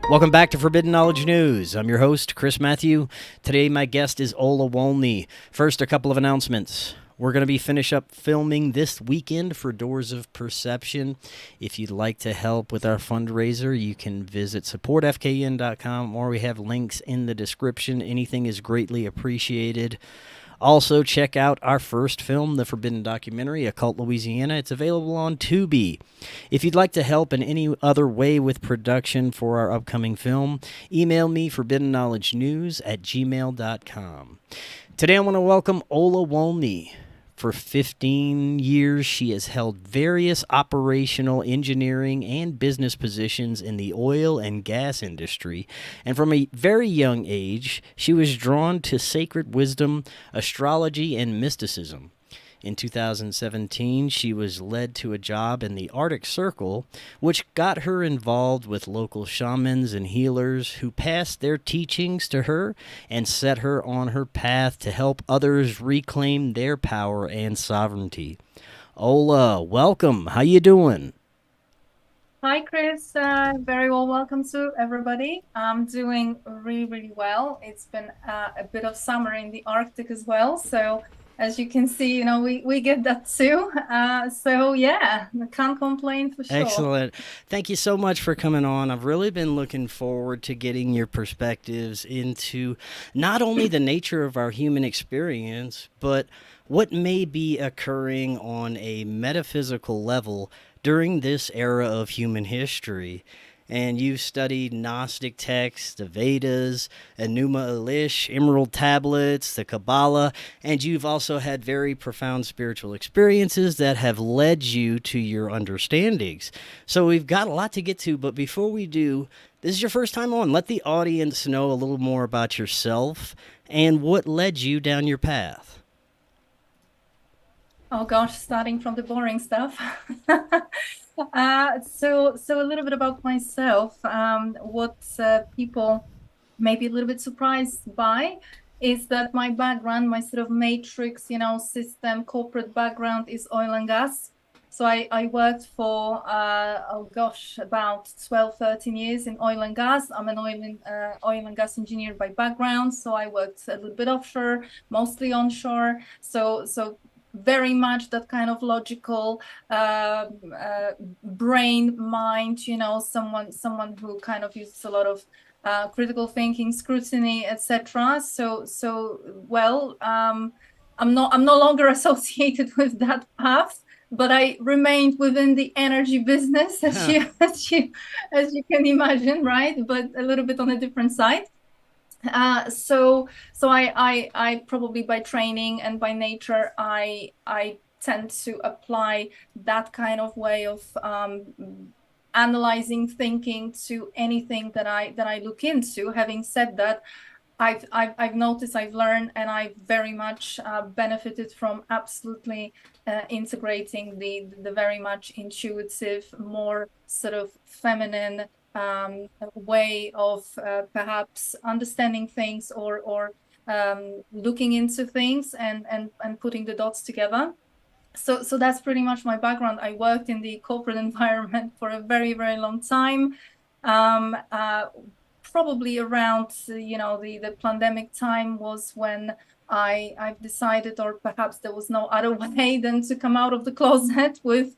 Welcome back to Forbidden Knowledge News. I'm your host, Chris Matthew. Today, my guest is Ola Wolny. First, a couple of announcements. We're going to be finish up filming this weekend for Doors of Perception. If you'd like to help with our fundraiser, you can visit supportfkn.com, or we have links in the description. Anything is greatly appreciated. Also, check out our first film, The Forbidden Documentary, Occult Louisiana. It's available on Tubi. If you'd like to help in any other way with production for our upcoming film, email me forbiddenknowledgenews@gmail.com. Today, I want to welcome Ola Wolny. For 15 years, she has held various operational, engineering, and business positions in the oil and gas industry. And from a very young age, she was drawn to sacred wisdom, astrology, and mysticism. In 2017, she was led to a job in the Arctic Circle, which got her involved with local shamans and healers who passed their teachings to her and set her on her path to help others reclaim their power and sovereignty. Ola, welcome. How you doing? Hi, Chris. Very well. Welcome to everybody. I'm doing really, really well. It's been a bit of summer in the Arctic as well. So as you can see, we get that too. So yeah, I can't complain for sure. Excellent. Thank you so much for coming on. I've really been looking forward to getting your perspectives into not only the nature of our human experience, but what may be occurring on a metaphysical level during this era of human history. And you've studied Gnostic texts, the Vedas, Enuma Elish, Emerald Tablets, the Kabbalah, and you've also had very profound spiritual experiences that have led you to your understandings. So we've got a lot to get to, but before we do, this is your first time on. Let the audience know a little more about yourself and what led you down your path. Oh gosh, starting from the boring stuff. So a little bit about myself. What people may be a little bit surprised by is that my background, my sort of matrix, system, corporate background is oil and gas. So I worked for, about 12, 13 years in oil and gas. I'm an oil and gas engineer by background. So I worked a little bit offshore, mostly onshore. So very much that kind of logical brain mind, someone who kind of uses a lot of critical thinking, scrutiny, etc. I'm no longer associated with that path, but I remained within the energy business, as you can imagine, right? But a little bit on a different side. So I probably by training and by nature, I tend to apply that kind of way of analyzing, thinking to anything that I look into. Having said that, I've noticed, I've learned, and I've very much benefited from absolutely integrating the very much intuitive, more sort of feminine way of perhaps understanding things or looking into things and putting the dots together. So that's pretty much my background. I worked in the corporate environment for a very, very long time. Probably around, the pandemic time was when I've decided, or perhaps there was no other way than to come out of the closet with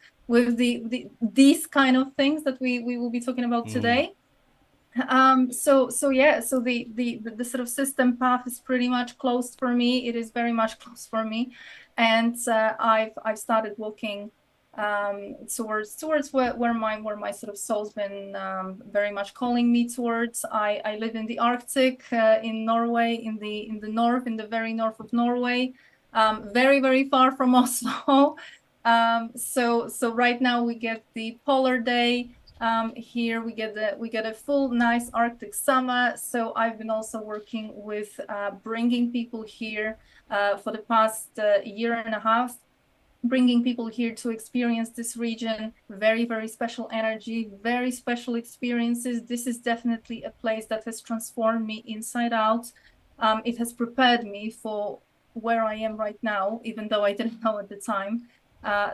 these kind of things that we will be talking about today. So the sort of system path is pretty much closed for me. It is very much closed for me, and I've started walking towards where my sort of soul's been very much calling me towards. I live in the Arctic, in Norway, in the north, in the very north of Norway, very, very far from Oslo. So right now we get the polar day. Here we get a full nice Arctic summer. So I've been also working with bringing people here for the past year and a half, bringing people here to experience this region. Very, very special energy, very special experiences. This is definitely a place that has transformed me inside out. It has prepared me for where I am right now, even though I didn't know at the time.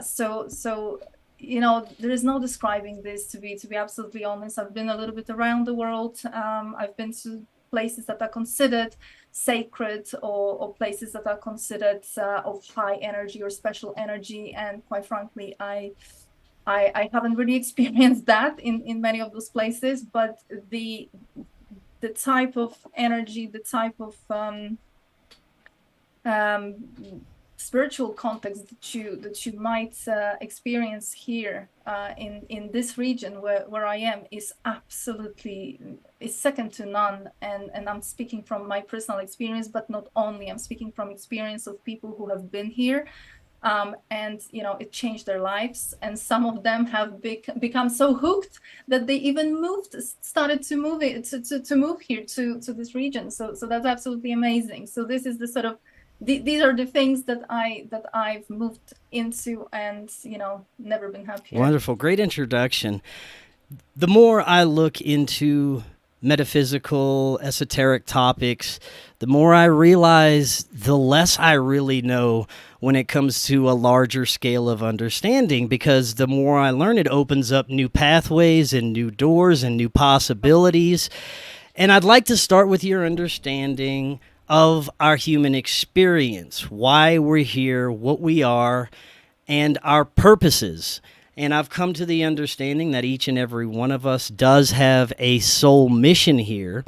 So you know, there is no describing this, to be absolutely honest. I've been a little bit around the world. I've been to places that are considered sacred, or places that are considered of high energy or special energy, and quite frankly, I haven't really experienced that in many of those places. But the type of energy, the type of spiritual context that you might experience here in this region where I am is second to none. And I'm speaking from my personal experience, but not only. I'm speaking from experience of people who have been here. And you know, it changed their lives, and some of them have become so hooked that they even started to move here to this region. So that's absolutely amazing. So this is the sort of these are the things that I've moved into, and you know, never been happier. Wonderful, great introduction. The more I look into metaphysical, esoteric topics, the more I realize the less I really know when it comes to a larger scale of understanding, because the more I learn, it opens up new pathways and new doors and new possibilities. And I'd like to start with your understanding of our human experience, why we're here, what we are, and our purposes. And I've come to the understanding that each and every one of us does have a soul mission here.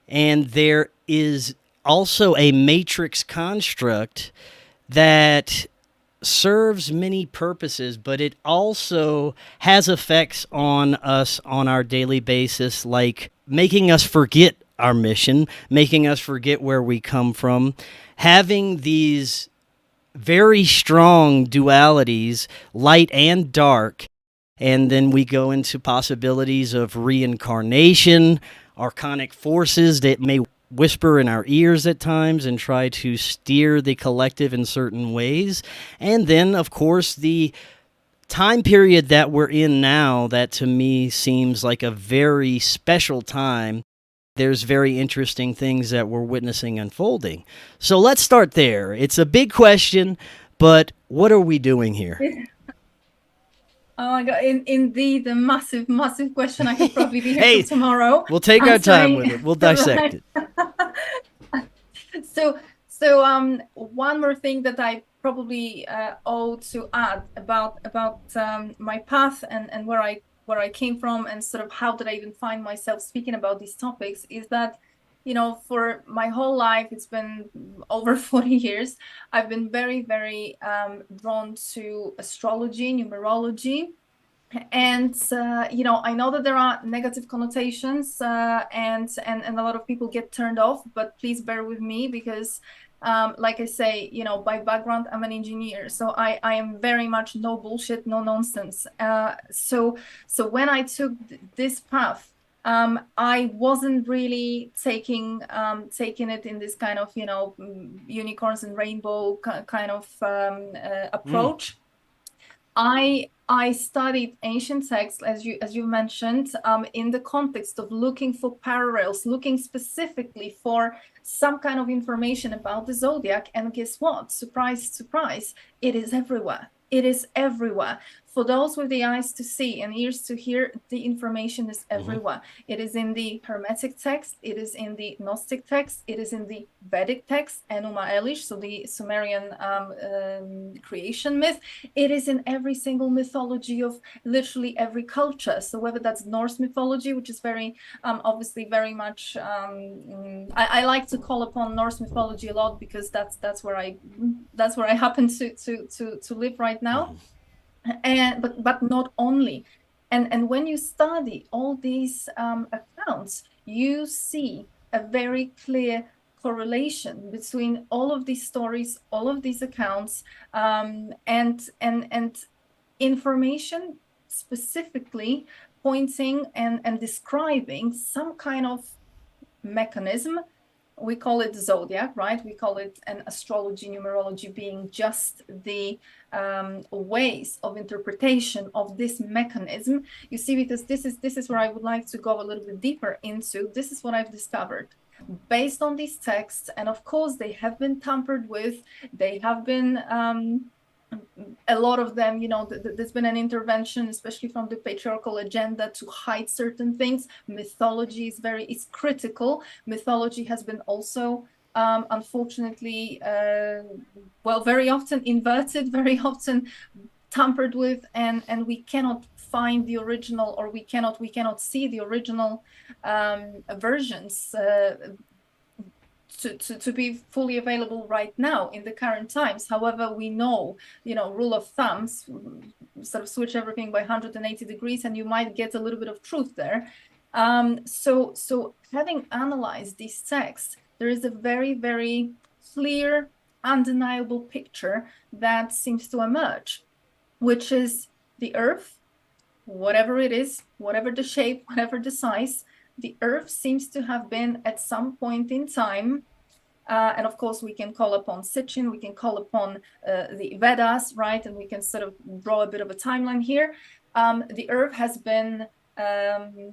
And there is also a matrix construct that serves many purposes, but it also has effects on us on our daily basis, like making us forget our mission, making us forget where we come from, having these very strong dualities, light and dark. And then we go into possibilities of reincarnation, archonic forces that may whisper in our ears at times and try to steer the collective in certain ways. And then, of course, the time period that we're in now, that to me seems like a very special time. There's very interesting things that we're witnessing unfolding. So let's start there. It's a big question, but what are we doing here? Oh my God, indeed, a massive, massive question. I could probably be here Hey, till tomorrow. We'll take our time with it. We'll dissect it. So one more thing that I probably owe to add about my path and where I came from, and sort of how did I even find myself speaking about these topics, is that, you know, for my whole life, it's been over 40 years, I've been very, very drawn to astrology, numerology. And you know, I know that there are negative connotations, and a lot of people get turned off, but please bear with me, because like I say, you know, by background, I'm an engineer, so I am very much no bullshit, no nonsense. So when I took this path, I wasn't really taking it in this kind of, you know, unicorns and rainbow kind of approach. I studied ancient texts, as you mentioned, in the context of looking for parallels, looking specifically for some kind of information about the zodiac. And guess what? Surprise, surprise, it is everywhere. It is everywhere. For those with the eyes to see and ears to hear, the information is everywhere. It is in the Hermetic text, it is in the Gnostic text, it is in the Vedic text, Enuma Elish, so the Sumerian creation myth. It is in every single mythology of literally every culture. So whether that's Norse mythology, which is very obviously very much, I like to call upon Norse mythology a lot, because that's where I happen to live right now. And but not only. And when you study all these accounts, you see a very clear correlation between all of these stories, all of these accounts, and information specifically pointing and describing some kind of mechanism. We call it zodiac, right? We call it an astrology, numerology being just the ways of interpretation of this mechanism. You see, because this is where I would like to go a little bit deeper into. This is what I've discovered based on these texts, and of course they have been tampered with. They have been a lot of them, there's been an intervention, especially from the patriarchal agenda, to hide certain things. Mythology is critical. Mythology has been also, unfortunately, very often inverted, very often tampered with, and we cannot find the original, or we cannot see the original versions to be fully available right now in the current times. However, we know, rule of thumbs, sort of switch everything by 180 degrees and you might get a little bit of truth there. So having analyzed these texts, there is a very, very clear, undeniable picture that seems to emerge, which is the Earth, whatever it is, whatever the shape, whatever the size, the Earth seems to have been at some point in time, and of course we can call upon Sitchin, we can call upon the Vedas, right? And we can sort of draw a bit of a timeline here. The Earth has been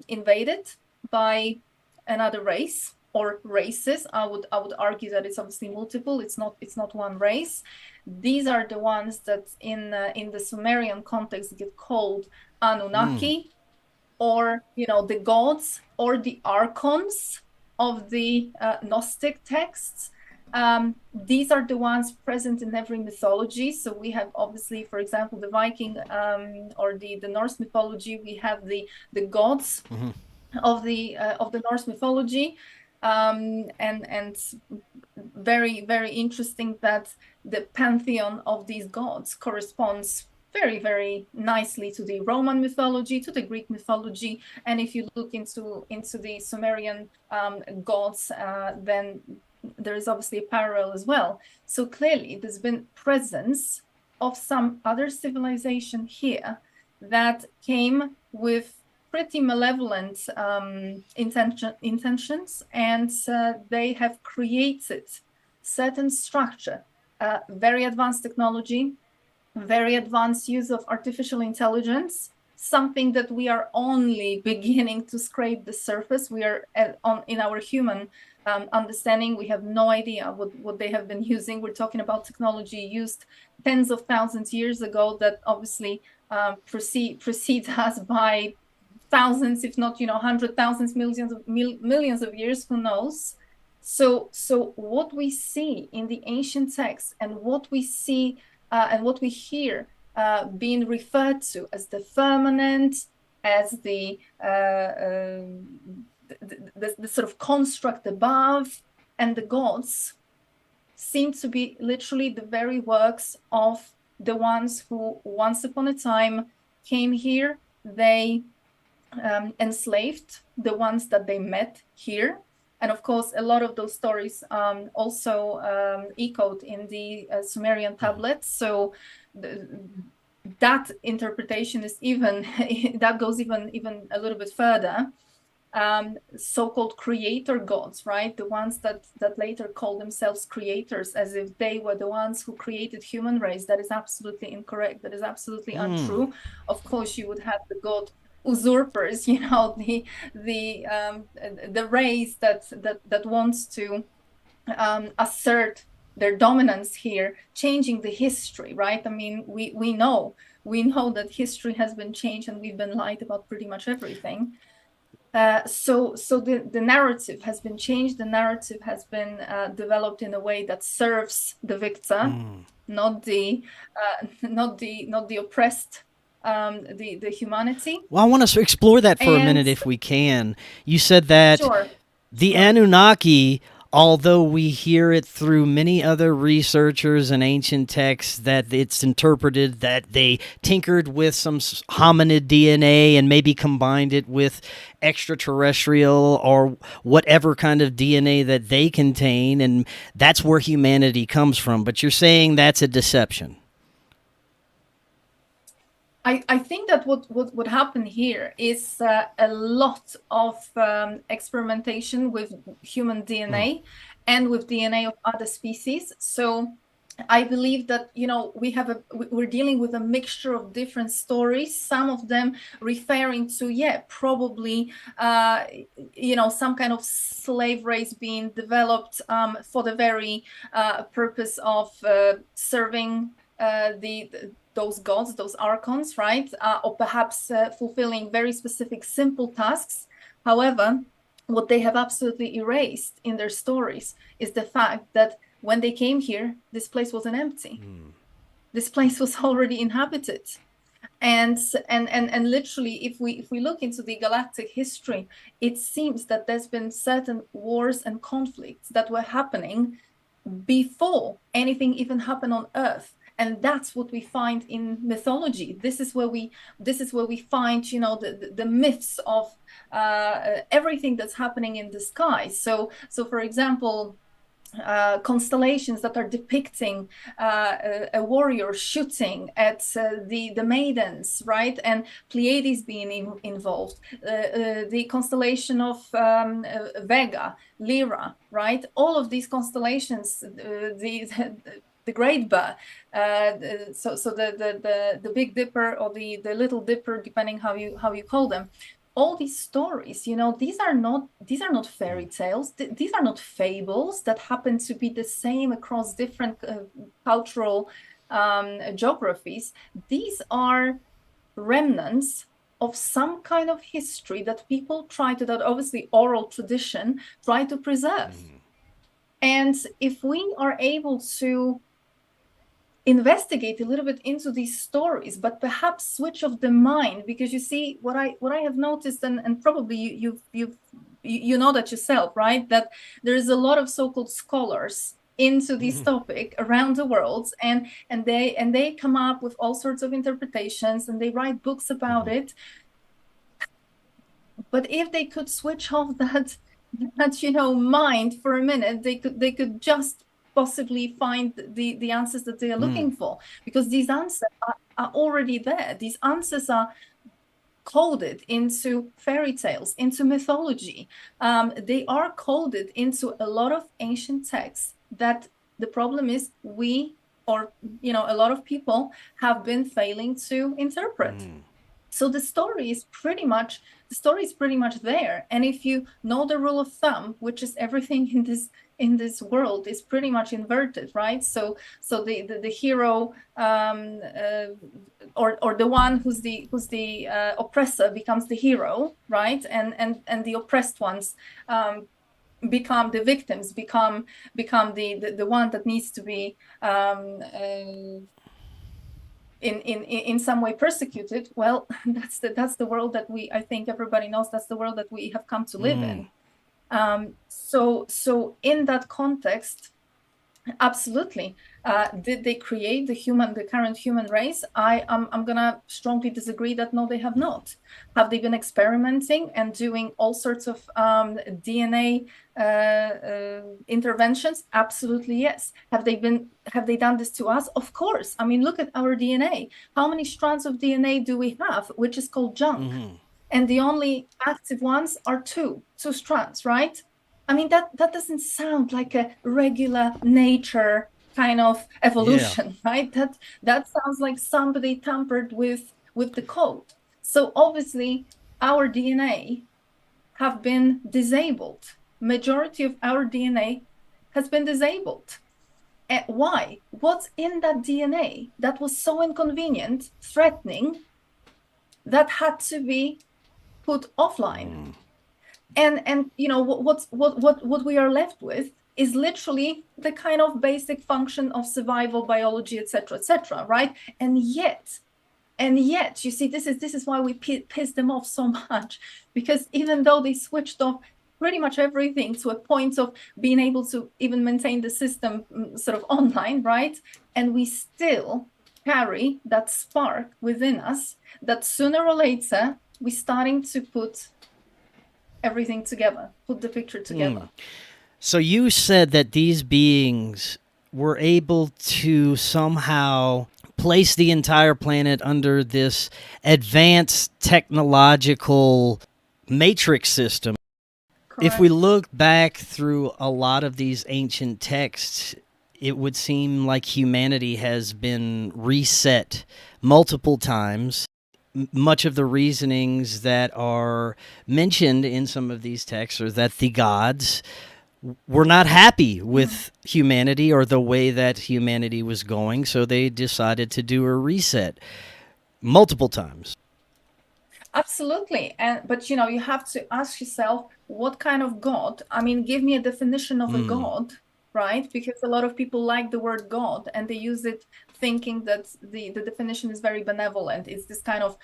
invaded by another race or races. I would argue that it's obviously multiple. It's not one race. These are the ones that in the Sumerian context get called Anunnaki, or the gods, or the archons of the Gnostic texts. These are the ones present in every mythology. So we have, obviously, for example, the Viking or the Norse mythology. We have the gods of the Norse mythology, and very, very interesting that the pantheon of these gods corresponds very, very nicely to the Roman mythology, to the Greek mythology. And if you look into the Sumerian gods, then there is obviously a parallel as well. So clearly there's been presence of some other civilization here that came with pretty malevolent intentions, and they have created certain structure, very advanced technology, very advanced use of artificial intelligence, something that we are only beginning to scrape the surface. We are in our human understanding. We have no idea what they have been using. We're talking about technology used tens of thousands years ago that obviously precedes us by thousands, if not, 100,000, millions of years, who knows? So what we see in the ancient texts, and what we see and what we hear being referred to as the firmament, as the sort of construct above, and the gods, seem to be literally the very works of the ones who once upon a time came here. They enslaved the ones that they met here. And of course, a lot of those stories also echoed in the Sumerian tablets. So that interpretation is that goes even a little bit further. So-called creator gods, right? The ones that later call themselves creators, as if they were the ones who created human race. That is absolutely incorrect. That is absolutely untrue. Of course, you would have the god usurpers, the race that wants to assert their dominance here, changing the history, right? I mean, we know that history has been changed, and we've been lied about pretty much everything. So the narrative has been changed. The narrative has been developed in a way that serves the victor, not the oppressed. The humanity. Well, I want to explore that for a minute if we can. You said that the Anunnaki, although we hear it through many other researchers and ancient texts that it's interpreted that they tinkered with some hominid DNA and maybe combined it with extraterrestrial or whatever kind of DNA that they contain, and that's where humanity comes from. But you're saying that's a deception. I think that what happened here is a lot of experimentation with human DNA and with DNA of other species. So I believe that, we're dealing with a mixture of different stories, some of them referring to, probably, some kind of slave race being developed for the very purpose of serving those gods, those archons, right? Or perhaps fulfilling very specific, simple tasks. However, what they have absolutely erased in their stories is the fact that when they came here, this place wasn't empty. This place was already inhabited. And literally, if we look into the galactic history, it seems that there's been certain wars and conflicts that were happening before anything even happened on Earth. And that's what we find in mythology. This is where we find, you know, the myths of everything that's happening in the sky. So for example, constellations that are depicting a warrior shooting at the maidens, right? And Pleiades being involved. The constellation of Vega, Lyra, right? All of these constellations, the Great Bear, so the Big Dipper or the Little Dipper, depending how you call them. All these stories, you know, these are not fairy tales. These are not fables that happen to be the same across different cultural geographies. These are remnants of some kind of history that people that obviously oral tradition, try to preserve. And if we are able to investigate a little bit into these stories, but perhaps switch off the mind, because you see what I have noticed, and probably you know that yourself, right? That there is a lot of so-called scholars into this topic around the world, and they come up with all sorts of interpretations, and they write books about it. But if they could switch off that you know mind for a minute, they could just possibly find the answers that they are looking for, because these answers are already there. These answers are coded into fairy tales, into mythology. They are coded into a lot of ancient texts that the problem is a lot of people have been failing to interpret. So the story is pretty much there. And if you know the rule of thumb, which is everything in this world is pretty much inverted, right? So the hero or the one who's the oppressor becomes the hero, right? And the oppressed ones become the victims, become the one that needs to be in some way persecuted. Well, that's the world that I think everybody knows. That's the world that we have come to live in. So in that context, absolutely. Did they create the current human race? I'm gonna strongly disagree that no, they have not. Have they been experimenting and doing all sorts of DNA interventions? Absolutely, yes. Have they done this to us? Of course. I mean, look at our DNA. How many strands of DNA do we have, which is called junk? And the only active ones are two strands, right? I mean, that doesn't sound like a regular nature kind of evolution, right? That sounds like somebody tampered with the code. So obviously our DNA have been disabled. Majority of our DNA has been disabled. Why? What's in that DNA that was so inconvenient, threatening, that had to be put offline? And you know what we are left with is literally the kind of basic function of survival, biology, etc., right? And yet you see, this is why we piss them off so much, because even though they switched off pretty much everything to a point of being able to even maintain the system sort of online, right? And we still carry that spark within us that sooner or later we're starting to put everything together, put the picture together. So you said that these beings were able to somehow place the entire planet under this advanced technological matrix system. Correct. If we look back through a lot of these ancient texts, it would seem like humanity has been reset multiple times. Much of the reasonings that are mentioned in some of these texts are that the gods were not happy with humanity or the way that humanity was going, so they decided to do a reset multiple times. Absolutely. But you have to ask yourself, what kind of God? I mean, give me a definition of a God, right? Because a lot of people like the word God and they use it thinking that the definition is very benevolent. It's this kind of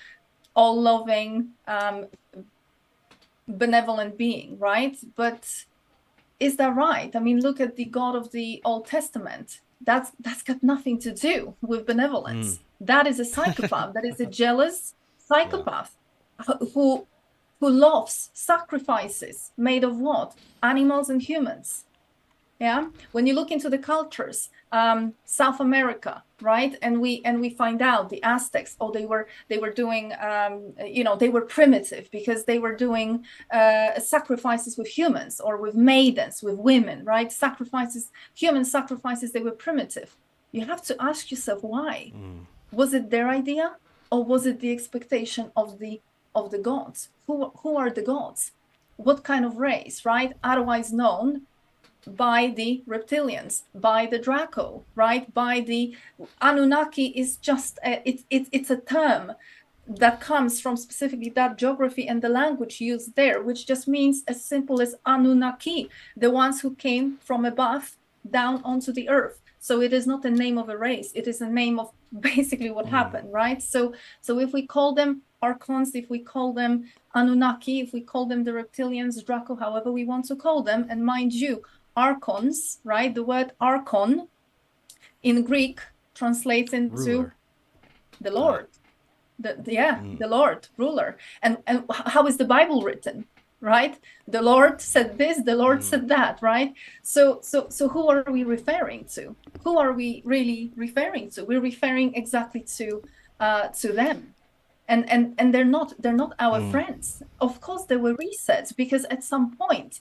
all-loving, benevolent being, right? But is that right? I mean, look at the God of the Old Testament. That's got nothing to do with benevolence. That is a psychopath. That is a jealous psychopath who loves sacrifices made of what? Animals and humans. Yeah. When you look into the cultures, South America, right? And we find out the Aztecs, they were doing, they were primitive because they were doing sacrifices with humans or with maidens, with women, right? Human sacrifices, they were primitive. You have to ask yourself why. Was it their idea or was it the expectation of the gods? Who are the gods? What kind of race, right? Otherwise known by the reptilians, by the Draco, right? By the Anunnaki is just it's a term that comes from specifically that geography and the language used there, which just means as simple as Anunnaki, the ones who came from above down onto the earth. So it is not a name of a race, it is a name of basically what happened, right? So if we call them Archons, if we call them Anunnaki, if we call them the reptilians, Draco, however we want to call them, and mind you, Archons, right? The word Archon in Greek translates into ruler. The Lord. The Lord, ruler. And how is the Bible written, right? The Lord said this, the Lord said that, right? So who are we referring to? Who are we really referring to? We're referring exactly to them. And they're not our friends. Of course there were resets because at some point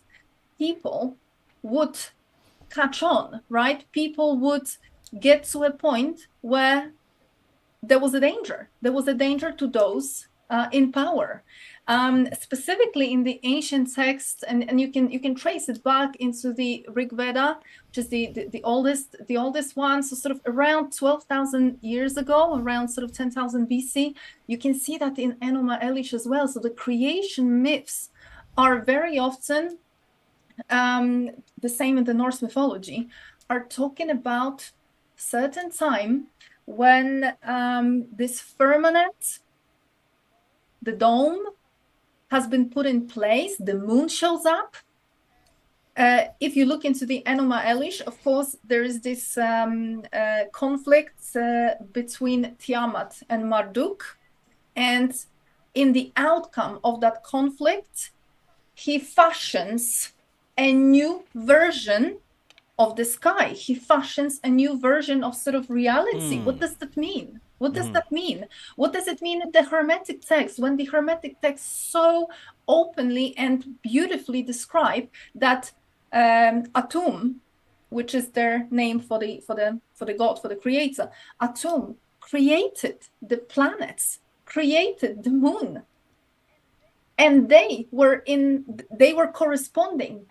people would catch on, right? People would get to a point where there was a danger. There was a danger to those in power. Specifically in the ancient texts, and you can trace it back into the Rig Veda, which is the oldest one, so sort of around 12,000 years ago, around sort of 10,000 BC. You can see that in Enuma Elish as well. So the creation myths are very often the same in the Norse mythology, are talking about certain time when this firmament, the dome, has been put in place, the moon shows up. If you look into the Enuma Elish, of course, there is this conflict between Tiamat and Marduk. And in the outcome of that conflict, he fashions a new version of the sky. He fashions a new version of sort of reality. What does that mean? What does that mean? What does it mean in the Hermetic text, when the Hermetic text so openly and beautifully describe that Atum, which is their name for the god, for the creator, Atum created the planets, created the moon, and they were corresponding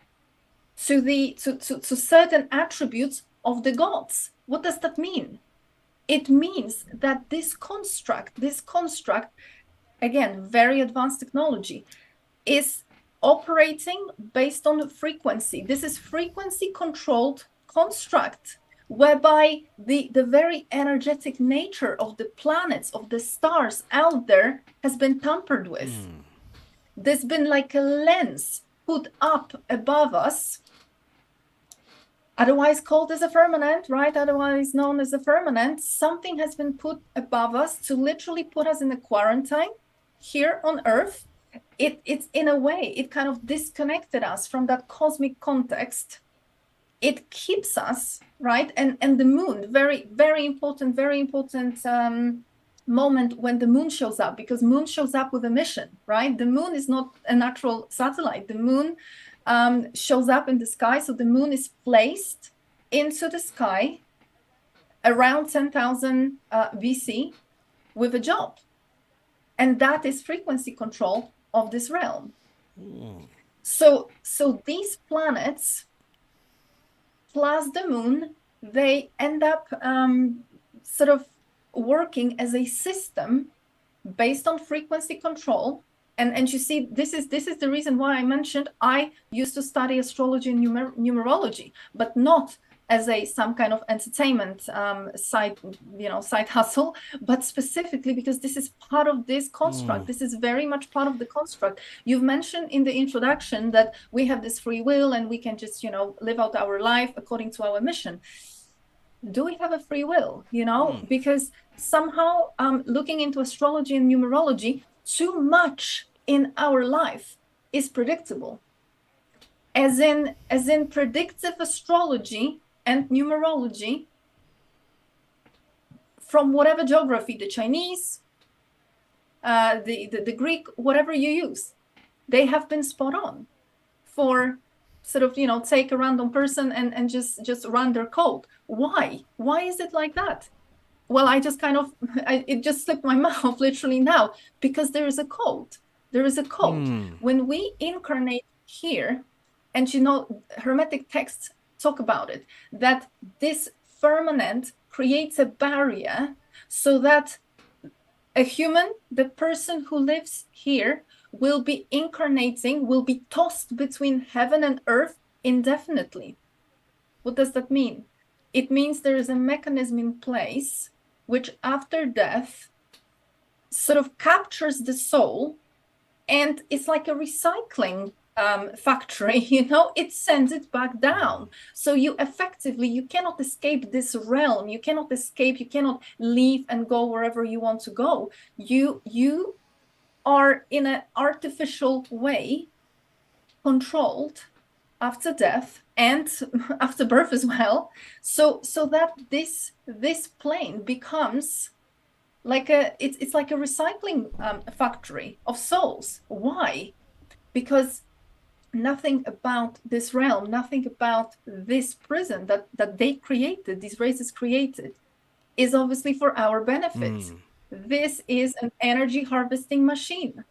to certain attributes of the gods. What does that mean? It means that this construct, again, very advanced technology, is operating based on frequency. This is frequency controlled construct, whereby the very energetic nature of the planets, of the stars out there has been tampered with. There's been like a lens put up above us, otherwise called as a firmament, right? Otherwise known as a firmament. Something has been put above us to literally put us in a quarantine here on Earth. It's in a way, it kind of disconnected us from that cosmic context. It keeps us, right? And the moon, very, very important moment when the moon shows up, because moon shows up with a mission, right? The moon is not a natural satellite. The moon shows up in the sky. So the moon is placed into the sky around 10,000 BC with a job. And that is frequency control of this realm. So these planets plus the moon, they end up sort of working as a system based on frequency control. And you see, this is the reason why I mentioned I used to study astrology and numerology, but not as some kind of entertainment side hustle, but specifically because this is part of this construct. This is very much part of the construct. You've mentioned in the introduction that we have this free will and we can just, live out our life according to our mission. Do we have a free will? Because somehow looking into astrology and numerology, too much in our life is predictable. As in predictive astrology and numerology, from whatever geography, the Chinese, the Greek, whatever you use, they have been spot on for sort of, take a random person and just run their code. Why is it like that? Well, I just it just slipped my mouth literally now, because there is a code. When we incarnate here, and Hermetic texts talk about it, that this firmament creates a barrier so that a human, the person who lives here, will be incarnating, will be tossed between heaven and earth indefinitely. What does that mean? It means there is a mechanism in place which after death sort of captures the soul, and it's like a recycling factory, it sends it back down. So you cannot escape this realm. You cannot leave and go wherever you want to go. You are in an artificial way controlled after death and after birth as well. So that this plane becomes like it's like a recycling factory of souls. Why? Because nothing about this realm, nothing about this prison that they created, these races created, is obviously for our benefit. This is an energy harvesting machine.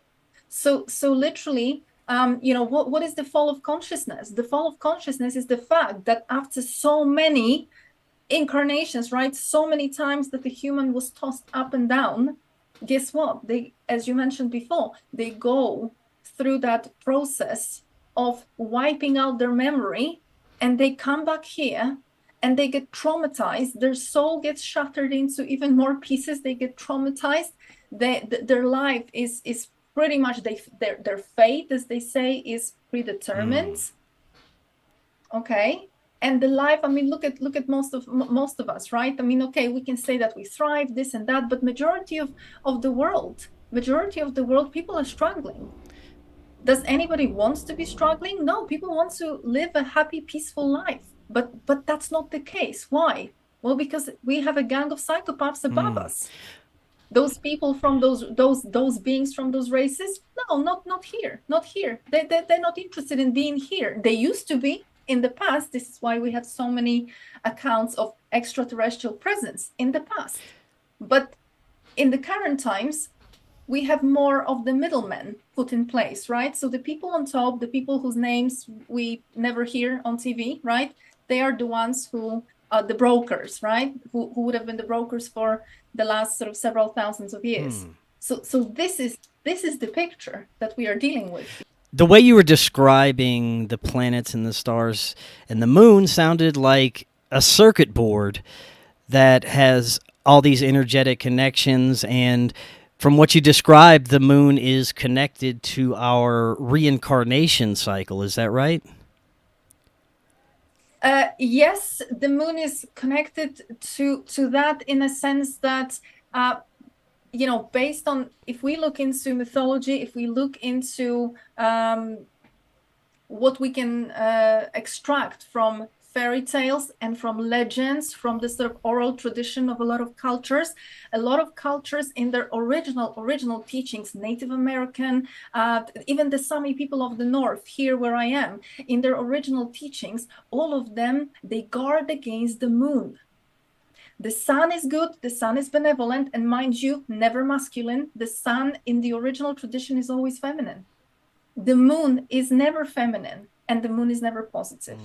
So literally, what is the fall of consciousness? The fall of consciousness is the fact that after so many incarnations, right, so many times that the human was tossed up and down, guess what? They, as you mentioned before, they go through that process of wiping out their memory, and they come back here and they get traumatized. Their soul gets shattered into even more pieces. They get traumatized. Their life is pretty much, their fate, as they say, is predetermined. Okay. And the life, I mean, look at most of us, right? I mean, okay, we can say that we thrive, this and that, but majority of the world, people are struggling. Does anybody want to be struggling? No, people want to live a happy, peaceful life. But that's not the case. Why? Well, because we have a gang of psychopaths above us. Those people from those beings from those races, no, not here. They're not interested in being here. They used to be in the past. This is why we have so many accounts of extraterrestrial presence in the past. But in the current times, we have more of the middlemen put in place, right? So the people on top, the people whose names we never hear on TV, right? They are the ones who are the brokers, right? Who would have been the brokers for the last sort of several thousands of years. So this is the picture that we are dealing with. The way you were describing the planets and the stars and the moon sounded like a circuit board that has all these energetic connections, and from what you described, the moon is connected to our reincarnation cycle. Is that right? Yes, the moon is connected to that in a sense that, based on, if we look into mythology, if we look into what we can extract from fairy tales and from legends, from the sort of oral tradition of a lot of cultures in their original teachings, Native American, even the Sami people of the North, here where I am, in their original teachings, all of them, they guard against the moon. The sun is good, the sun is benevolent, and mind you, never masculine. The sun in the original tradition is always feminine. The moon is never feminine, and the moon is never positive.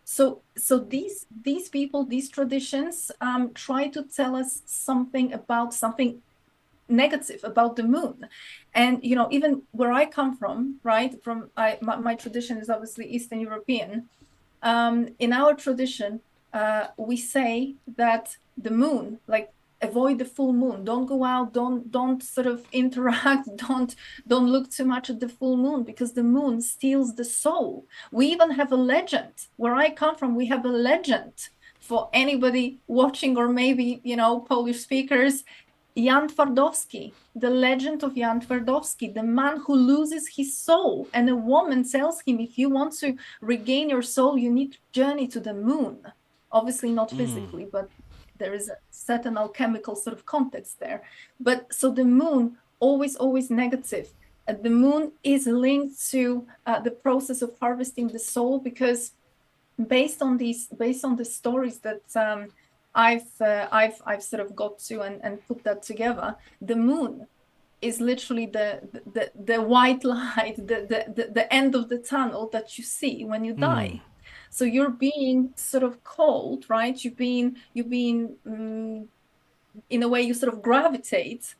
So these people, these traditions, try to tell us something about something negative about the moon. And even where I come from, right, my tradition is obviously Eastern European. In our tradition, we say that the moon, like, avoid the full moon, don't go out, don't sort of interact, don't look too much at the full moon, because the moon steals the soul. We even have a legend. Where I come from, we have a legend, for anybody watching, or maybe Polish speakers. Jan Twardowski, the legend of Jan Twardowski, the man who loses his soul, and a woman tells him, if you want to regain your soul, you need to journey to the moon. Obviously not physically, but there is a certain alchemical sort of context there. But so the moon, always negative. The moon is linked to the process of harvesting the soul, because based on the stories that I've sort of got to and put that together, the moon is literally the white light, the end of the tunnel that you see when you die. So you're being sort of called, right? You've been in a way, you sort of gravitate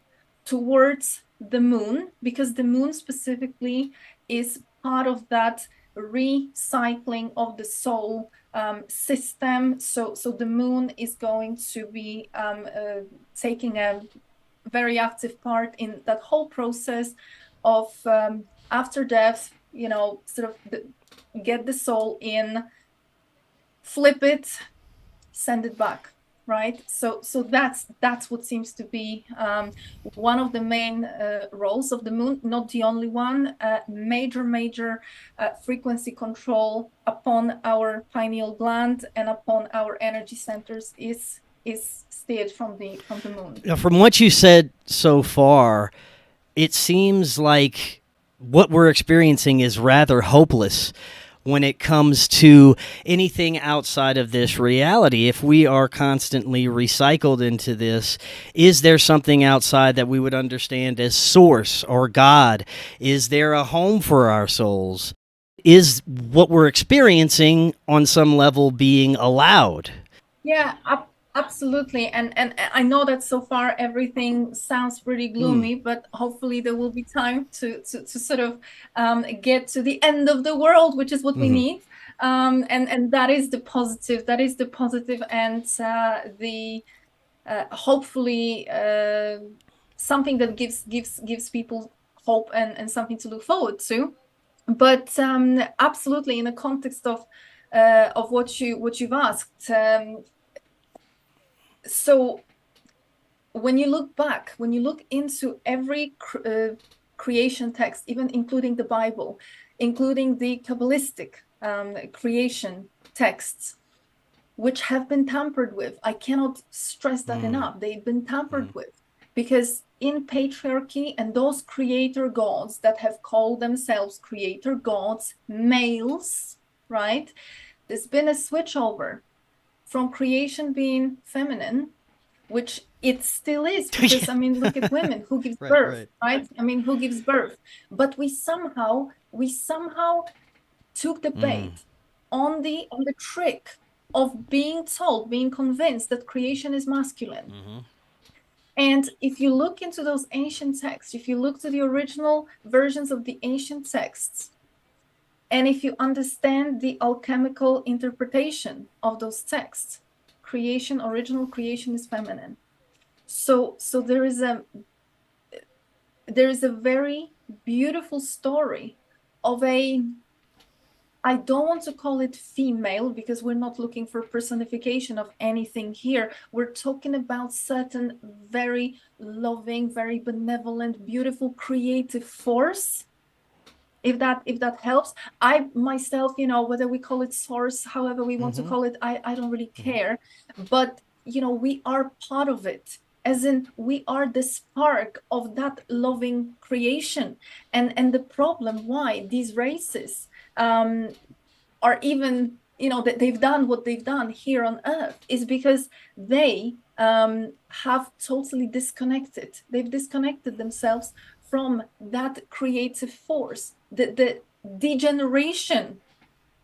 towards the moon, because the moon specifically is part of that recycling of the soul system. So the moon is going to be taking a very active part in that whole process of after death, sort of get the soul in, flip it, send it back. Right, so that's what seems to be one of the main roles of the moon, not the only one. Major frequency control upon our pineal gland and upon our energy centers is steered from the moon. Now, from what you said so far, it seems like what we're experiencing is rather hopeless when it comes to anything outside of this reality. If we are constantly recycled into this, is there something outside that we would understand as source or God? Is there a home for our souls? Is what we're experiencing on some level being allowed? Yeah, absolutely. And I know that so far everything sounds pretty gloomy, but hopefully there will be time to sort of get to the end of the world, which is what we need. And that is the positive. That is the positive, and the hopefully something that gives people hope and something to look forward to. But absolutely, in the context of what you've asked. So when you look back, when you look into every creation text, even including the Bible, including the Kabbalistic creation texts, which have been tampered with, I cannot stress that enough. They've been tampered with, because in patriarchy and those creator gods that have called themselves creator gods, males, right? There's been a switchover from creation being feminine, which it still is, because I mean, look at women who gives birth, right? I mean, who gives birth? But we somehow took the bait on the trick of being told, being convinced that creation is masculine. And if you look into those ancient texts, if you look to the original versions of the ancient texts, and if you understand the alchemical interpretation of those texts, original creation is feminine. So there is a very beautiful story of I don't want to call it female, because we're not looking for personification of anything here. We're talking about certain very loving, very benevolent, beautiful, creative force. If that helps. I myself, whether we call it source, however we want to call it, I don't really care. But we are part of it, as in we are the spark of that loving creation. And the problem why these races are even, that they've done what they've done here on Earth, is because they have totally disconnected. They've disconnected themselves from that creative force, the degeneration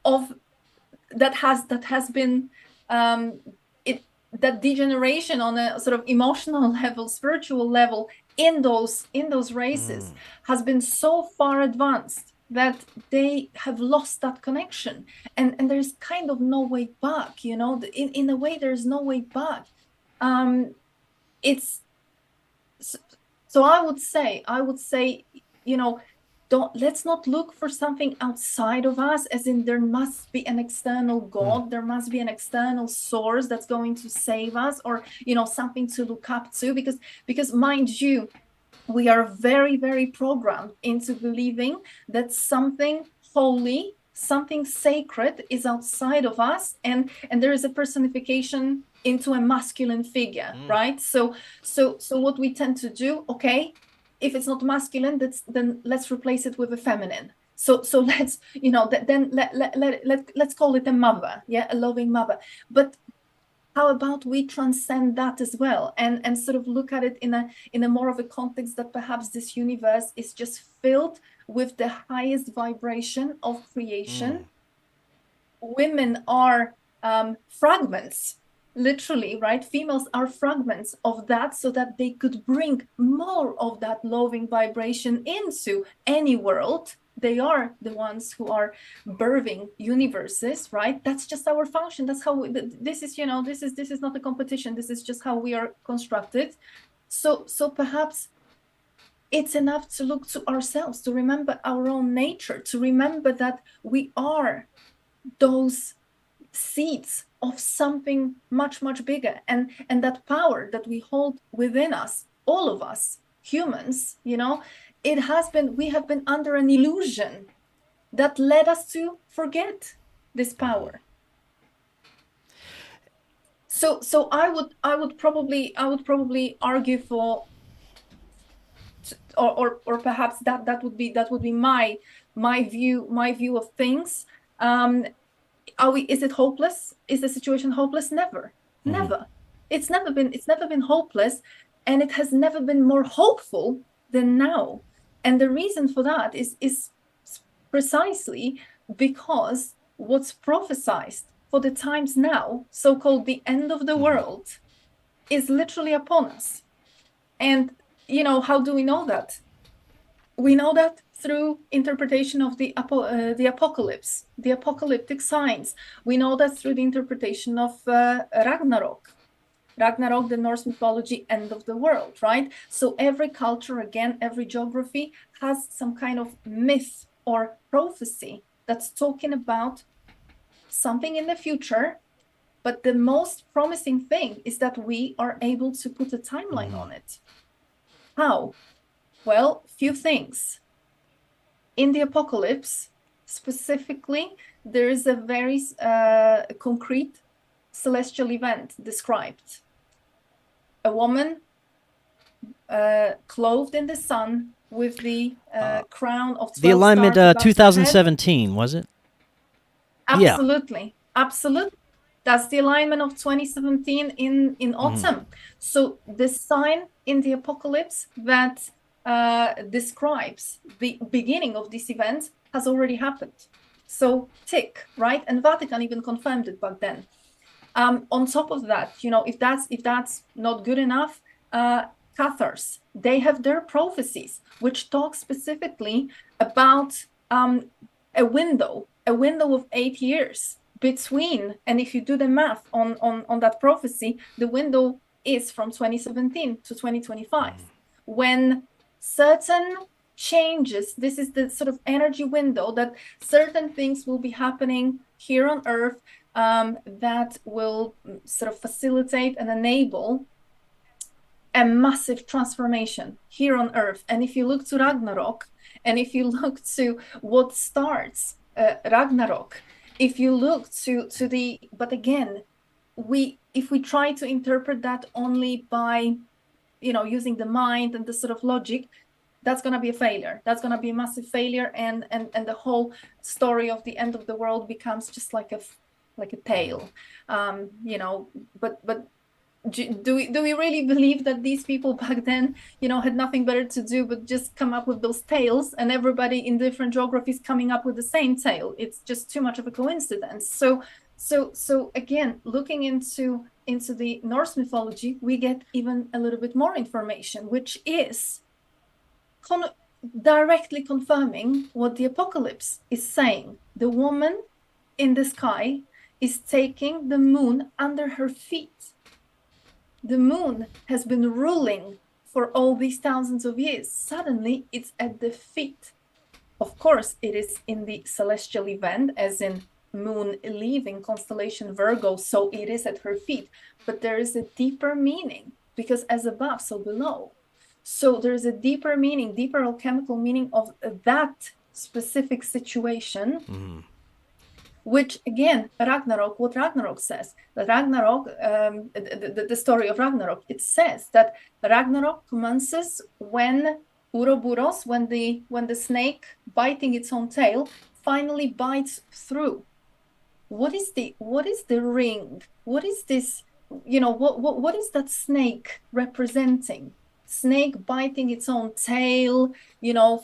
of that has been that degeneration on a sort of emotional level, spiritual level in those races has been so far advanced that they have lost that connection, and there's kind of no way back, you know. In a way, there's no way back. It's so I would say, you know, let's not look for something outside of us, as in there must be an external God, there must be an external source that's going to save us, or, you know, something to look up to, because mind you, we are very, very programmed into believing that something holy, something sacred is outside of us, and there is a personification into a masculine figure, right? So what we tend to do, okay, if it's not masculine, then let's replace it with a feminine. So let's, you know, then let's call it a mother, yeah, a loving mother. But how about we transcend that as well, and sort of look at it in a more of a context that perhaps this universe is just filled with the highest vibration of creation. Women are fragments, literally, right? Females are fragments of that, so that they could bring more of that loving vibration into any world. They are the ones who are birthing universes, right? That's just our function. That's how this is, you know, this is not a competition. This is just how we are constructed. So perhaps it's enough to look to ourselves, to remember our own nature, to remember that we are those seeds of something much, much bigger, and that power that we hold within us, all of us humans, you know, we have been under an illusion that led us to forget this power. So I would probably argue for, or perhaps that would be my view of things. Is it hopeless? Is the situation hopeless? Never. It's never been hopeless, and it has never been more hopeful than now. And the reason for that is precisely because what's prophesied for the times now, so-called the end of the world, is literally upon us. And, you know, how do we know that? We know that through interpretation of the apocalypse, the apocalyptic signs. We know that through the interpretation of Ragnarök, the Norse mythology, end of the world, right? So every culture, again, every geography has some kind of myth or prophecy that's talking about something in the future. But the most promising thing is that we are able to put a timeline on it. How? Well, few things. In the apocalypse, specifically, there is a very concrete celestial event described. A woman clothed in the sun with the crown of 12 the alignment stars 2017, was it? Absolutely. Yeah. Absolutely. That's the alignment of 2017 in autumn. So the sign in the apocalypse that describes the beginning of this event has already happened. So tick, right? And Vatican even confirmed it back then. On top of that, you know, if that's not good enough, Cathars, they have their prophecies, which talk specifically about a window of 8 years between, and if you do the math on that prophecy, the window is from 2017 to 2025, when certain changes, this is the sort of energy window that certain things will be happening here on Earth that will sort of facilitate and enable a massive transformation here on Earth. And if you look to Ragnarök, and if you look to what starts Ragnarök, if you look to the, but again, if we try to interpret that only by, you know, using the mind and the sort of logic, that's going to be a failure. That's going to be a massive failure, and the whole story of the end of the world becomes just like a tale, you know. But do we really believe that these people back then, had nothing better to do but just come up with those tales, and everybody in different geographies coming up with the same tale? It's just too much of a coincidence. So again, looking into the Norse mythology, we get even a little bit more information, which is directly confirming what the apocalypse is saying. The woman in the sky is taking the moon under her feet. The moon has been ruling for all these thousands of years. Suddenly, it's at the feet. Of course, it is in the celestial event, as in moon leaving constellation Virgo, so it is at her feet. But there is a deeper meaning, because as above, so below. So there is a deeper meaning, deeper alchemical meaning of that specific situation. Which again, Ragnarok, what Ragnarok says, the Ragnarok, the story of Ragnarok, it says that Ragnarok commences when Uroboros, when the snake biting its own tail finally bites through. What is the ring? What is this? What is that snake representing? Snake biting its own tail,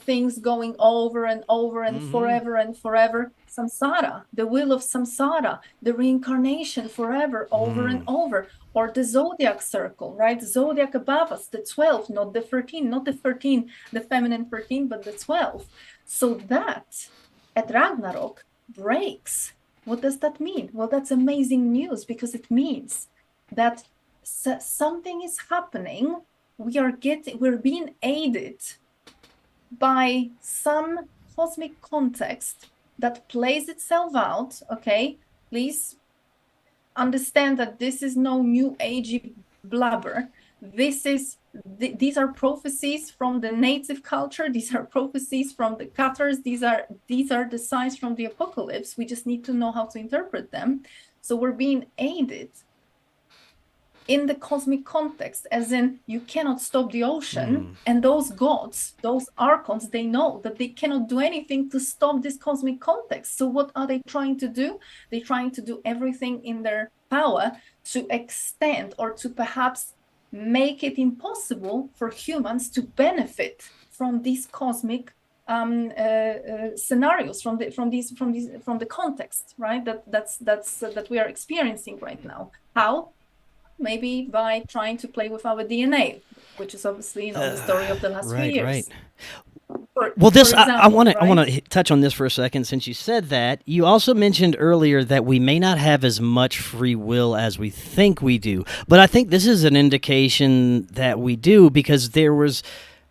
things going over and over and forever and forever. Samsara, the wheel of samsara, the reincarnation forever, over and over. Or the zodiac circle, right? Zodiac above us, the 12, not the 13, the feminine 13, but the 12. So that at Ragnarok breaks. What does that mean? Well, that's amazing news, because it means that something is happening. We're being aided by some cosmic context that plays itself out. Okay, please understand that this is no new agey blabber. These are prophecies from the native culture. These are prophecies from the Cathars. These are the signs from the apocalypse. We just need to know how to interpret them. So we're being aided in the cosmic context, as in, you cannot stop the ocean. And those gods, those archons, they know that they cannot do anything to stop this cosmic context. So what are they trying to do? They're trying to do everything in their power to extend, or to perhaps make it impossible for humans to benefit from these cosmic scenarios, from the context, right? That we are experiencing right now. How? Maybe by trying to play with our DNA, which is obviously the story of the last few years. Right. Well, this I want to touch on this for a second. Since you said that, you also mentioned earlier that we may not have as much free will as we think we do, but I think this is an indication that we do, because there was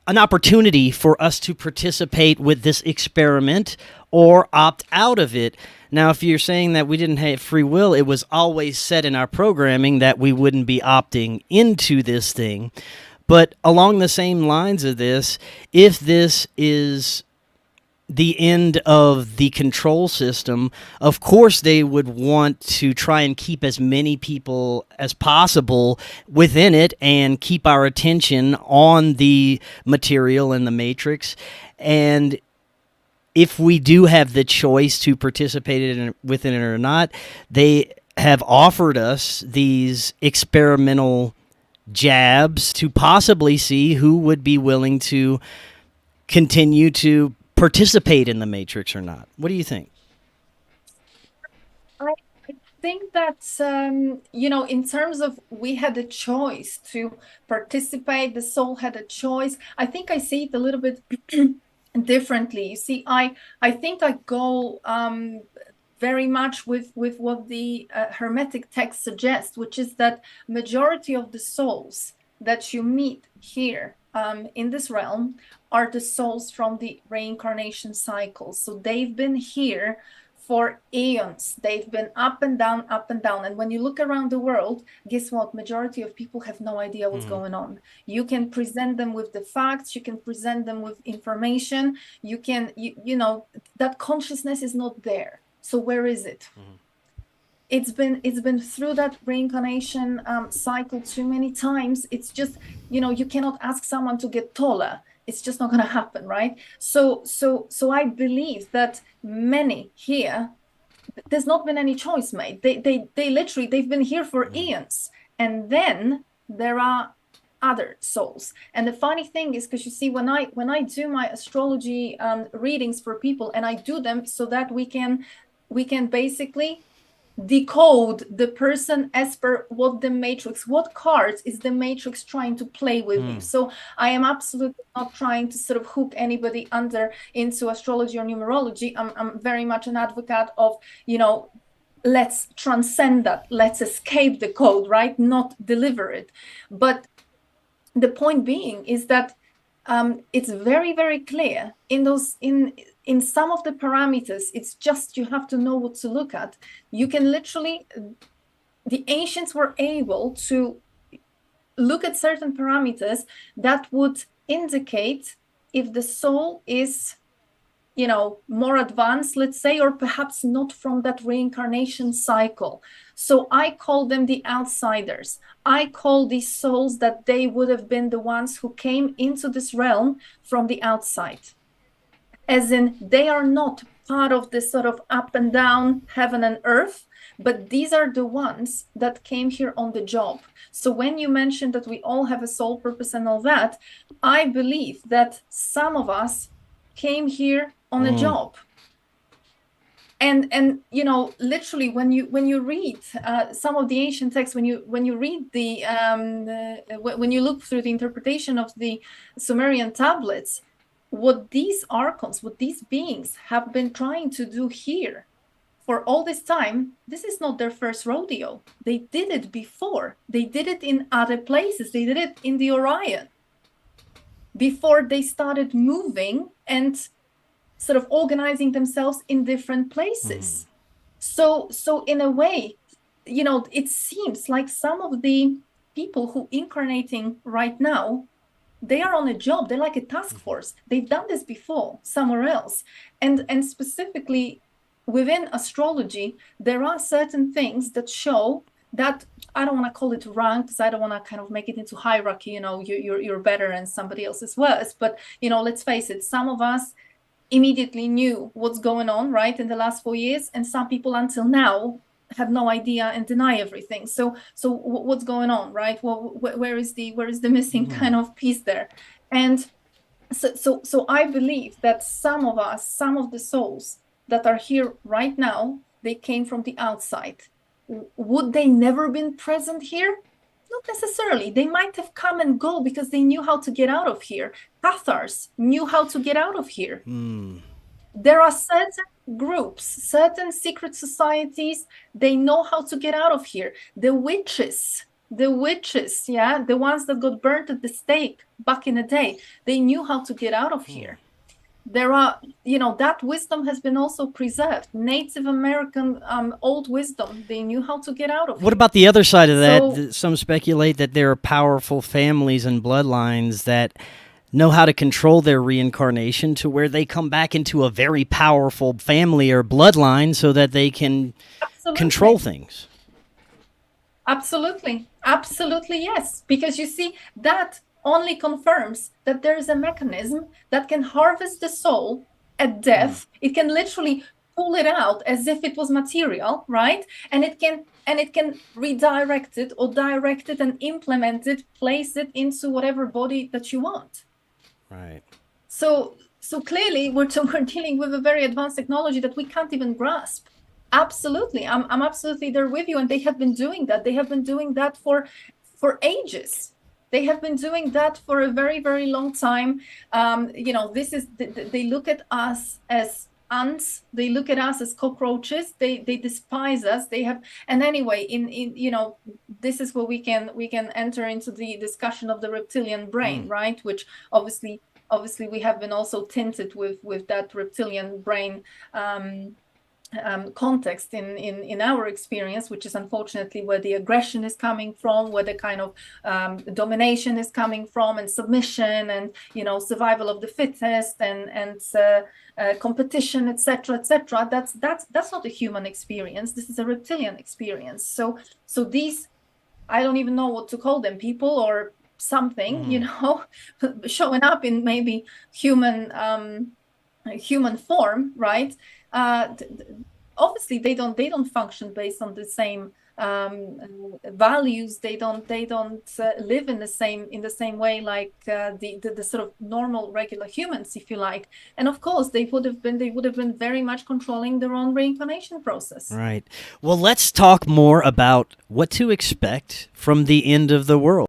an opportunity for us to participate with this experiment or opt out of it. Now, if you're saying that we didn't have free will, it was always set in our programming that we wouldn't be opting into this thing. But along the same lines of this, if this is the end of the control system, of course they would want to try and keep as many people as possible within it and keep our attention on the material and the matrix. And if we do have the choice to participate within it or not, they have offered us these experimental jabs to possibly see who would be willing to continue to participate in the matrix or not. What do you think? I think that, in terms of we had a choice to participate, the soul had a choice. I think I see it a little bit differently. You see, I think I go very much with what the Hermetic text suggests, which is that majority of the souls that you meet here in this realm are the souls from the reincarnation cycle. So they've been here for eons. They've been up and down, up and down. And when you look around the world, guess what? Majority of people have no idea what's going on. You can present them with the facts. You can present them with information. You can, that consciousness is not there. So where is it? It's been through that reincarnation cycle too many times. It's just, you cannot ask someone to get taller. It's just not going to happen, right? So I believe that many here, there's not been any choice made. They literally, they've been here for eons. and then there are other souls. And the funny thing is, because you see, when I do my astrology readings for people, and I do them so that we can basically decode the person as per what the matrix, what cards is the matrix trying to play with you. So I am absolutely not trying to sort of hook anybody into astrology or numerology. I'm very much an advocate of, you know, let's transcend that, let's escape the code, right? Not deliver it. But the point being is that it's very, very clear in some of the parameters. It's just, you have to know what to look at. You can literally, the ancients were able to look at certain parameters that would indicate if the soul is, you know, more advanced, let's say, or perhaps not from that reincarnation cycle. So I call them the outsiders. I call these souls that they would have been the ones who came into this realm from the outside. As in, they are not part of this sort of up and down heaven and earth, but these are the ones that came here on the job. So when you mentioned that we all have a soul purpose and all that, I believe that some of us came here on a job. And you know, literally, when you read some of the ancient texts, when you read the when you look through the interpretation of the Sumerian tablets, what these archons, what these beings have been trying to do here for all this time, this is not their first rodeo. They did it before. They did it in other places. They did it in the Orion before they started moving and sort of organizing themselves in different places. So in a way, you know, it seems like some of the people who incarnating right now, they are on a job. They're like a task force. They've done this before somewhere else. And specifically within astrology, there are certain things that show that, I don't want to call it rank, because I don't want to kind of make it into hierarchy, you know, you're better and somebody else is worse. But, you know, let's face it, some of us immediately knew what's going on, right, in the last 4 years, and some people until now have no idea and deny everything. So what's going on, right? Well, where is the missing kind of piece there? And so I believe that some of us, some of the souls that are here right now, they came from the outside. Would they never been present here? Not necessarily. They might have come and go because they knew how to get out of here. Cathars knew how to get out of here. There are certain groups, certain secret societies, they know how to get out of here. The witches, yeah, the ones that got burnt at the stake back in the day, they knew how to get out of here. There are, you know, that wisdom has been also preserved. Native American old wisdom, they knew how to get out of What here. about the other side of that? So, Some speculate that there are powerful families and bloodlines that know how to control their reincarnation to where they come back into a very powerful family or bloodline so that they can control things. Absolutely. Absolutely, yes. Because you see, that only confirms that there is a mechanism that can harvest the soul at death. It can literally pull it out as if it was material, right? And it can redirect it or direct it and implement it, place it into whatever body that you want. Right. So clearly we're dealing with a very advanced technology that we can't even grasp. Absolutely. I'm absolutely there with you. And they have been doing that. They have been doing that for ages. They have been doing that for a very, very long time. You know, they look at us as ants. They look at us as cockroaches. They despise us. And anyway, in you know, this is where we can enter into the discussion of the reptilian brain, right? Which obviously we have been also tinted with that reptilian brain context in our experience, which is unfortunately where the aggression is coming from, where the kind of domination is coming from, and submission, and, you know, survival of the fittest, and competition, etc., etc. That's not a human experience. This is a reptilian experience. So these, I don't even know what to call them, people or something, you know, showing up in maybe human form, right? Obviously they don't function based on the same values, they don't live in the same way like the sort of normal regular humans, if you like. And of course they would have been very much controlling their own reincarnation process. Right. Well, let's talk more about what to expect from the end of the world.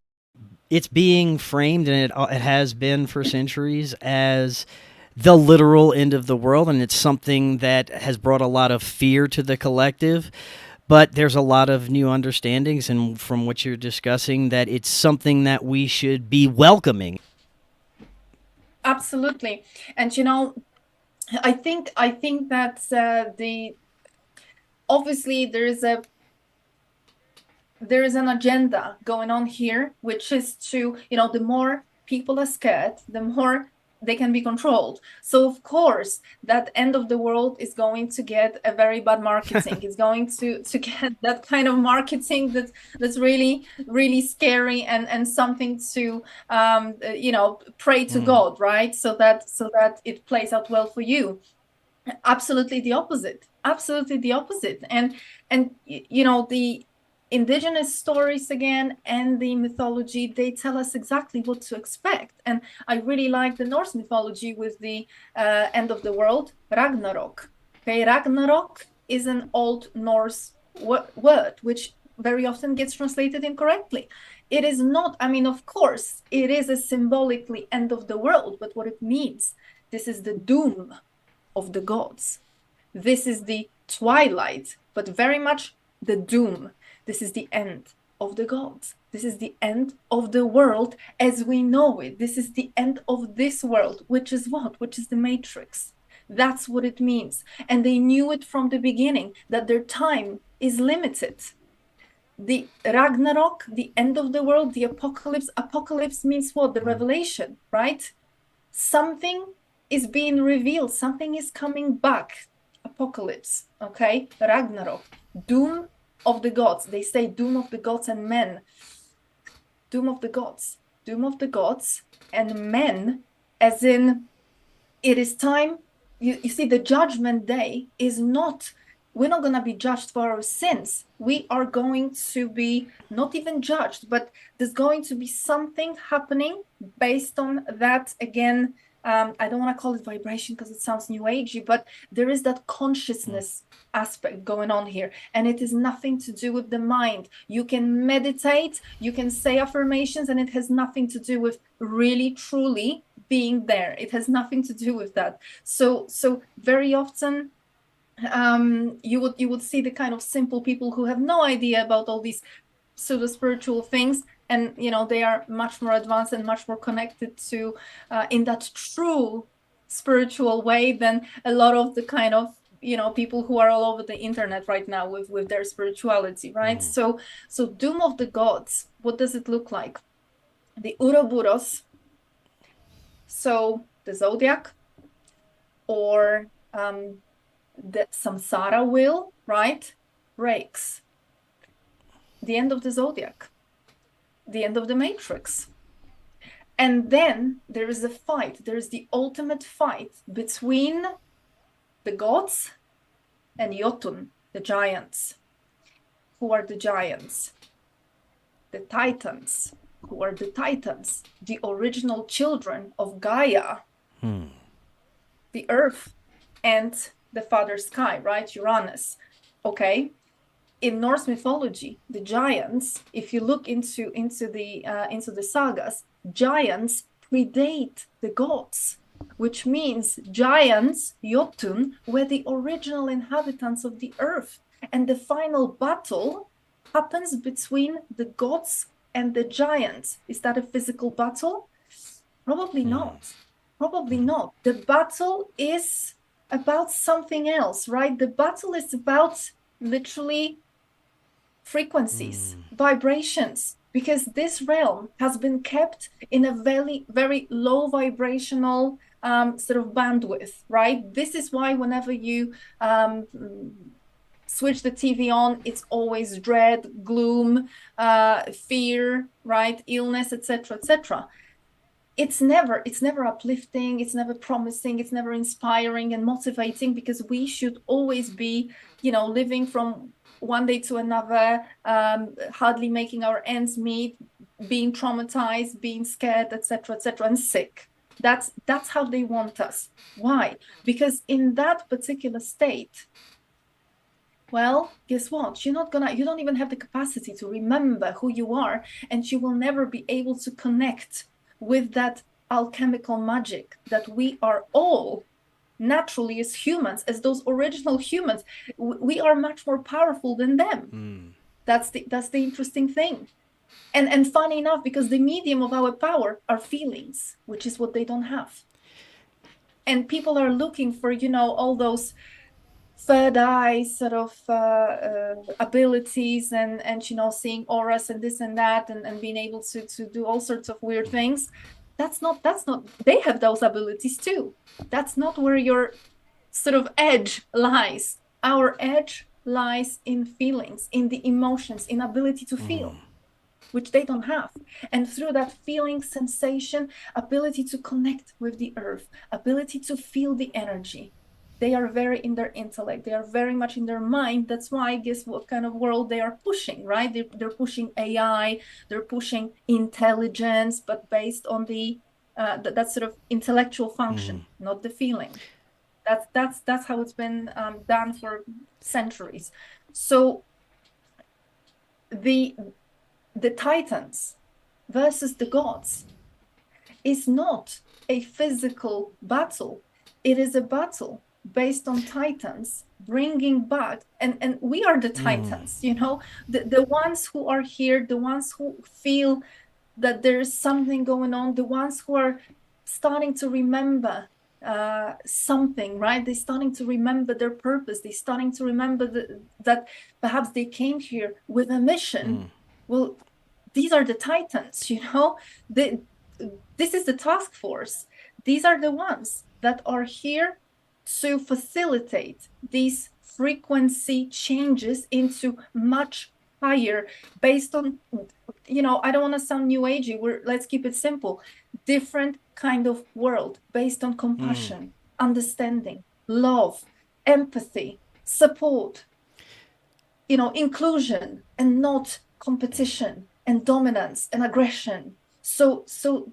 It's being framed, and it has been for centuries, as the literal end of the world, and it's something that has brought a lot of fear to the collective. But there's a lot of new understandings, and from what you're discussing, that it's something that we should be welcoming. Absolutely. And you know, I think that obviously there is an agenda going on here, which is to, you know, the more people are scared, the more they can be controlled. So of course that end of the world is going to get a very bad marketing. It's going to get that kind of marketing that's really scary and something to you know, pray to God, right? So that it plays out well for you. Absolutely the opposite. Absolutely the opposite. And you know, the indigenous stories again and the mythology, they tell us exactly what to expect. And I really like the Norse mythology with the end of the world, Ragnarök. Okay, Ragnarök is an old Norse word which very often gets translated incorrectly. It is not, I mean, of course it is a symbolically end of the world, but what it means, this is the doom of the gods. This is the twilight, but very much the doom. This is the end of the gods. This is the end of the world as we know it. This is the end of this world, which is what? Which is the Matrix. That's what it means. And they knew it from the beginning, that their time is limited. The Ragnarok, the end of the world, the apocalypse. Apocalypse means what? The revelation, right? Something is being revealed. Something is coming back. Apocalypse, okay? Ragnarok, doom of the gods. They say doom of the gods and men. Doom of the gods. Doom of the gods and men, as in it is time. You see, the judgment day is not, we're not going to be judged for our sins. We are going to be not even judged, but there's going to be something happening based on that, again, I don't want to call it vibration because it sounds new agey, but there is that consciousness aspect going on here, and it is nothing to do with the mind. You can meditate, you can say affirmations, and it has nothing to do with really truly being there. It has nothing to do with that. So very often you would see the kind of simple people who have no idea about all these pseudo spiritual things, and you know, they are much more advanced and much more connected to in that true spiritual way than a lot of the kind of, you know, people who are all over the internet right now with their spirituality, right? So doom of the gods, what does it look like? The Ouroboros, so the zodiac, or the samsara wheel, right, breaks. The end of the zodiac, the end of the Matrix. And then there is a fight. There is the ultimate fight between the gods and Jotun, the giants. Who are the giants? The Titans. Who are the Titans? The original children of Gaia, the earth, and the father sky, right? Uranus. Okay. In Norse mythology, the giants, if you look into the sagas, giants predate the gods, which means giants, Jotun, were the original inhabitants of the earth. And the final battle happens between the gods and the giants. Is that a physical battle? Probably not. Probably not. The battle is about something else, right? The battle is about literally frequencies, vibrations, because this realm has been kept in a very, very low vibrational sort of bandwidth, right? This is why whenever you switch the TV on, it's always dread, gloom, fear, right? Illness, etc., etc. It's never uplifting, it's never promising, it's never inspiring and motivating, because we should always be, you know, living from one day to another, hardly making our ends meet, being traumatized, being scared, etc., and sick. That's how they want us. Why? Because in that particular state, well, guess what? You don't even have the capacity to remember who you are, and you will never be able to connect with that alchemical magic that we are all naturally as humans, as those original humans. We are much more powerful than them. That's the interesting thing. And funny enough, because the medium of our power are feelings, which is what they don't have. And people are looking for, all those third eye sort of abilities and seeing auras and this and that and being able to do all sorts of weird things. That's not they have those abilities too. That's not where your sort of edge lies. Our edge lies in feelings, in the emotions, in ability to feel, which they don't have. And through that feeling, sensation, ability to connect with the earth, ability to feel the energy, they are very in their intellect. They are very much in their mind. That's why, guess what kind of world they are pushing, right? They're pushing AI, they're pushing intelligence, but based on that sort of intellectual function, not the feeling. That's how it's been done for centuries. So the Titans versus the gods is not a physical battle. It is a battle based on Titans bringing back, and we are the Titans, the ones who are here, the ones who feel that there's something going on, the ones who are starting to remember something, right? They're starting to remember their purpose. They're starting to remember that perhaps they came here with a mission. Well, these are the Titans, this is the task force. These are the ones that are here to facilitate these frequency changes into much higher, based on, I don't want to sound new agey. Let's keep it simple. Different kind of world based on compassion, understanding, love, empathy, support, inclusion, and not competition and dominance and aggression. So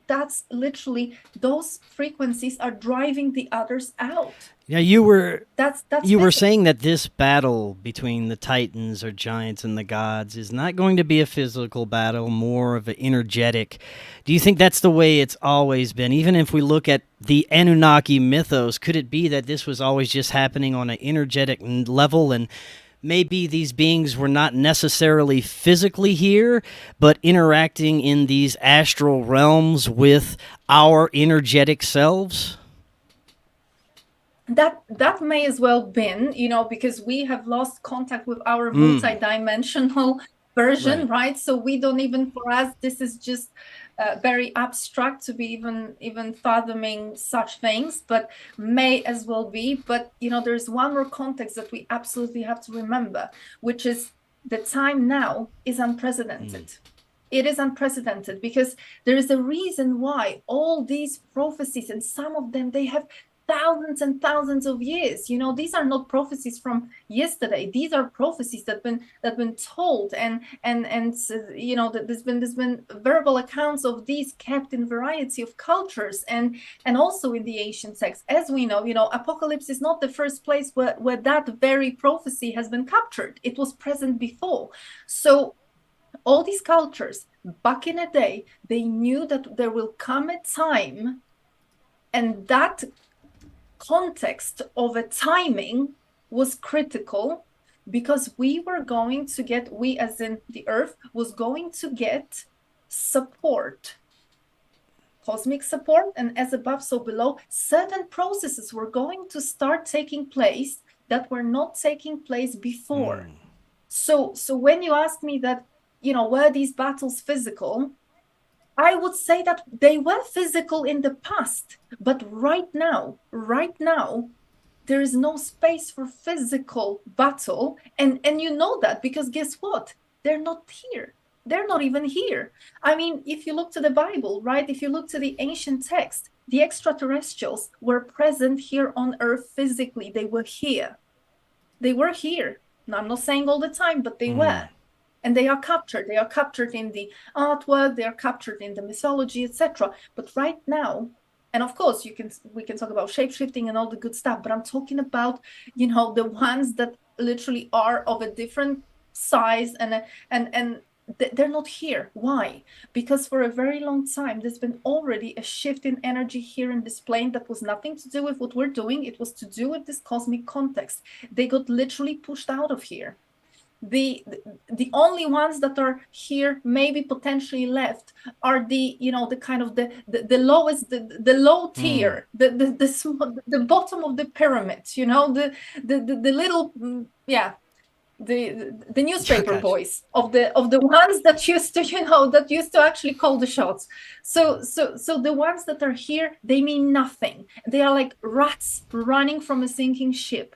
that's literally, those frequencies are driving the others out. Yeah, you were that's saying that this battle between the Titans or giants and the gods is not going to be a physical battle, more of an energetic. Do you think that's the way it's always been? Even if we look at the Anunnaki mythos, could it be that this was always just happening on an energetic level, and maybe these beings were not necessarily physically here, but interacting in these astral realms with our energetic selves? That may as well been, because we have lost contact with our multidimensional version, right? So we don't even, for us, this is just very abstract to be even fathoming such things, but may as well be. But there's one more context that we absolutely have to remember, which is the time now is unprecedented. It is unprecedented because there is a reason why all these prophecies, and some of them, they have thousands and thousands of years. These are not prophecies from yesterday. These are prophecies that been told, and there's been verbal accounts of these kept in variety of cultures and also in the ancient texts. As we know, Apocalypse is not the first place where that very prophecy has been captured. It was present before. So all these cultures back in the day, they knew that there will come a time, and that context of a timing was critical, because we as in the earth was going to get support, cosmic support, and as above so below, certain processes were going to start taking place that were not taking place before. So when you ask me that, were these battles physical, I would say that they were physical in the past, but right now, there is no space for physical battle. And you know that because guess what? They're not here. They're not even here. I mean, if you look to the Bible, right? If you look to the ancient text, the extraterrestrials were present here on Earth physically. They were here. I'm not saying all the time, but they were. And they are captured. They are captured in the artwork. They are captured in the mythology, etc. But right now, and of course, we can talk about shape-shifting and all the good stuff, but I'm talking about, you know, the ones that literally are of a different size and they're not here. Why? Because for a very long time, there's been already a shift in energy here in this plane that was nothing to do with what we're doing. It was to do with this cosmic context. They got literally pushed out of here. The only ones that are here, maybe potentially left, are the, you know, the kind of the lowest, the low tier, the bottom of the pyramid, you know, the little, yeah, the newspaper boys of the ones that used to, you know, that used to actually call the shots. So the ones that are here, they mean nothing. They are like rats running from a sinking ship.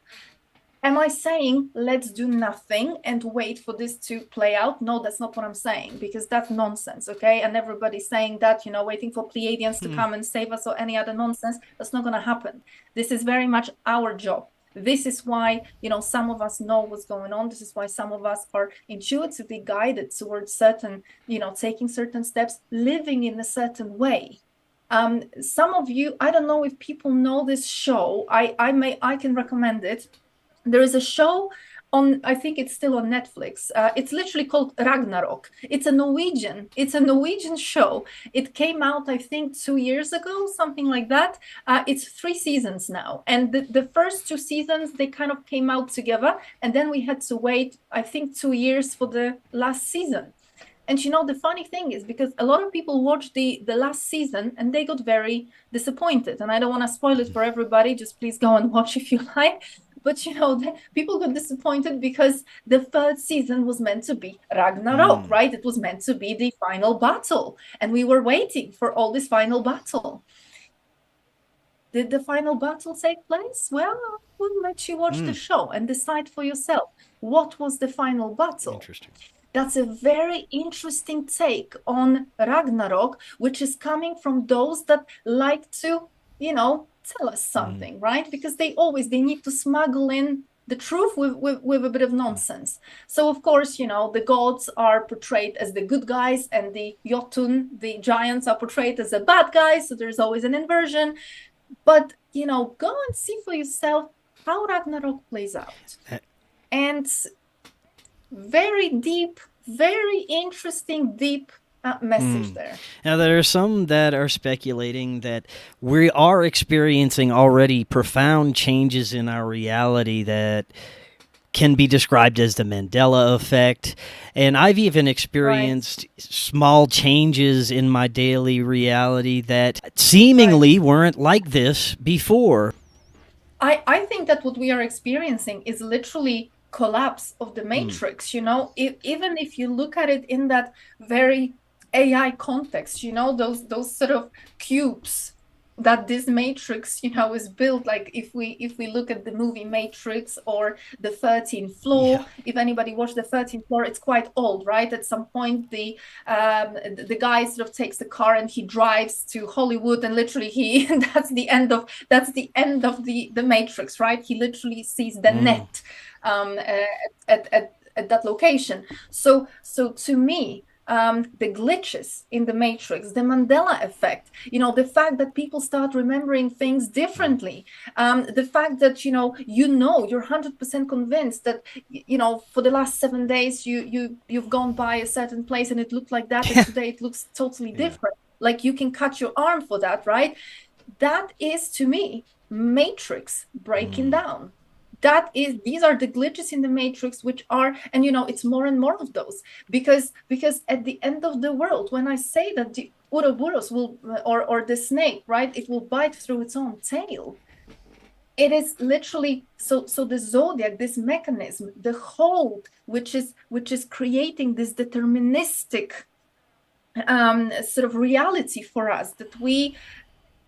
Am I saying let's do nothing and wait for this to play out? No, that's not what I'm saying, because that's nonsense, okay? And everybody's saying that, you know, waiting for Pleiadians to come and save us or any other nonsense. That's not going to happen. This is very much our job. This is why, you know, some of us know what's going on. This is why some of us are intuitively guided towards certain, you know, taking certain steps, living in a certain way. Some of you, I don't know if people know this show. I can recommend it. There is a show on, I think it's still on Netflix. It's literally called Ragnarök. It's a Norwegian show. It came out, I think, 2 years ago, something like that. It's 3 seasons now. And the first 2 seasons, they kind of came out together. And then we had to wait, I think, 2 years for the last season. And you know, the funny thing is, because a lot of people watched the last season and they got very disappointed. And I don't want to spoil it for everybody. Just please go and watch if you like. But, you know, people got disappointed because the 3rd season was meant to be Ragnarök, right? It was meant to be the final battle. And we were waiting for all this final battle. Did the final battle take place? Well, I will let you watch the show and decide for yourself. What was the final battle? Interesting. That's a very interesting take on Ragnarök, which is coming from those that like to, you know, tell us something, right? Because they need to smuggle in the truth with a bit of nonsense. So of course, you know, the gods are portrayed as the good guys and the Jotun, the giants, are portrayed as the bad guys. So there's always an inversion. But, you know, go and see for yourself how Ragnarök plays out. And very deep, very interesting, deep message there. Now, there are some that are speculating that we are experiencing already profound changes in our reality that can be described as the Mandela effect. And I've even experienced small changes in my daily reality that seemingly weren't like this before. I think that what we are experiencing is literally collapse of the matrix. You know, even if you look at it in that very AI context, you know, those sort of cubes that this matrix, you know, is built. Like if we look at the movie Matrix or the 13th floor, if anybody watched the 13th floor, it's quite old, right? At some point the guy sort of takes the car and he drives to Hollywood, and literally that's the end of the matrix, right? He literally sees the net at that location. So to me, the glitches in the matrix, the Mandela effect, you know, the fact that people start remembering things differently, the fact that, you know, you're 100% convinced that, you know, for the last 7 days you've gone by a certain place and it looked like that, and today it looks totally different. Like you can cut your arm for that, right? That is, to me, matrix breaking down. These are the glitches in the matrix, which are, and you know, it's more and more of those, because at the end of the world, when I say that the Ouroboros will, or the snake, right, it will bite through its own tail. It is literally so the zodiac, this mechanism, the hold, which is creating this deterministic sort of reality for us that we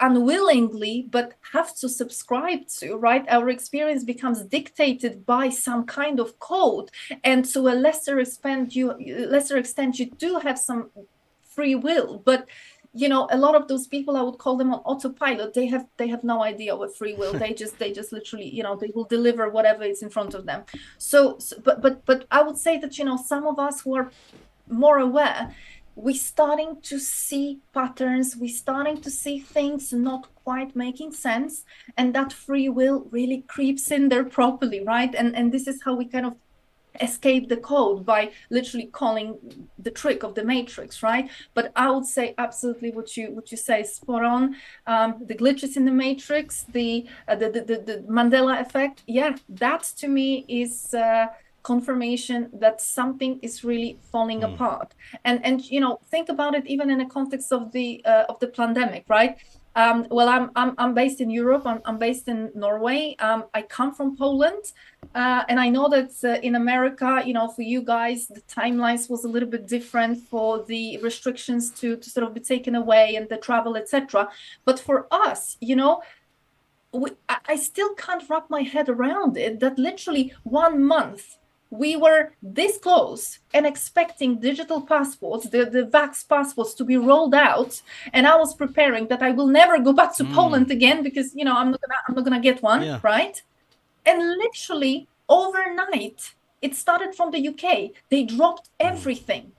unwillingly but have to subscribe to, right? Our experience becomes dictated by some kind of code, and to a lesser extent you do have some free will, but a lot of those people, I would call them on autopilot. They have no idea what free will. They just literally, they will deliver whatever is in front of them. But I would say that, some of us who are more aware, we're starting to see patterns, we're starting to see things not quite making sense, and that free will really creeps in there properly, right? And this is how we kind of escape the code, by literally calling the trick of the matrix, right? But I would say absolutely what you say is spot on. The glitches in the matrix, the Mandela effect, yeah, that to me is confirmation that something is really falling apart. And think about it even in the context of the pandemic, right? Well, I'm based in Europe. I'm based in Norway. I come from Poland, and I know that in America, for you guys, the timelines was a little bit different for the restrictions to sort of be taken away and the travel, etc. But for us, I still can't wrap my head around it. That literally 1 month we were this close and expecting digital passports, the vax passports, to be rolled out, and I was preparing that I will never go back to Poland again because I'm not gonna get one, right? And literally overnight, it started from the UK. They dropped everything.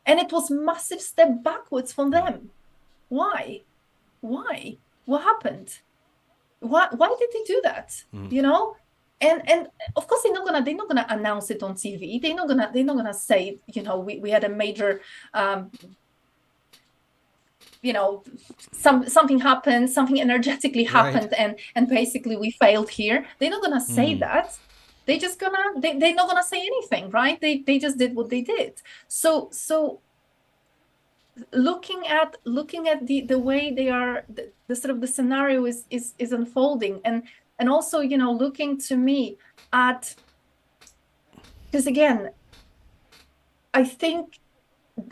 And it was massive step backwards from them. Why? What happened? Why did they do that? And of course they're not gonna announce it on TV. They're not gonna say, we had a major something happened, something energetically happened, and basically we failed here. They're not gonna say that. They're not gonna say anything, right? They just did what they did. So looking at the way they are, the sort of the scenario is unfolding, and also, looking to me at, because again, I think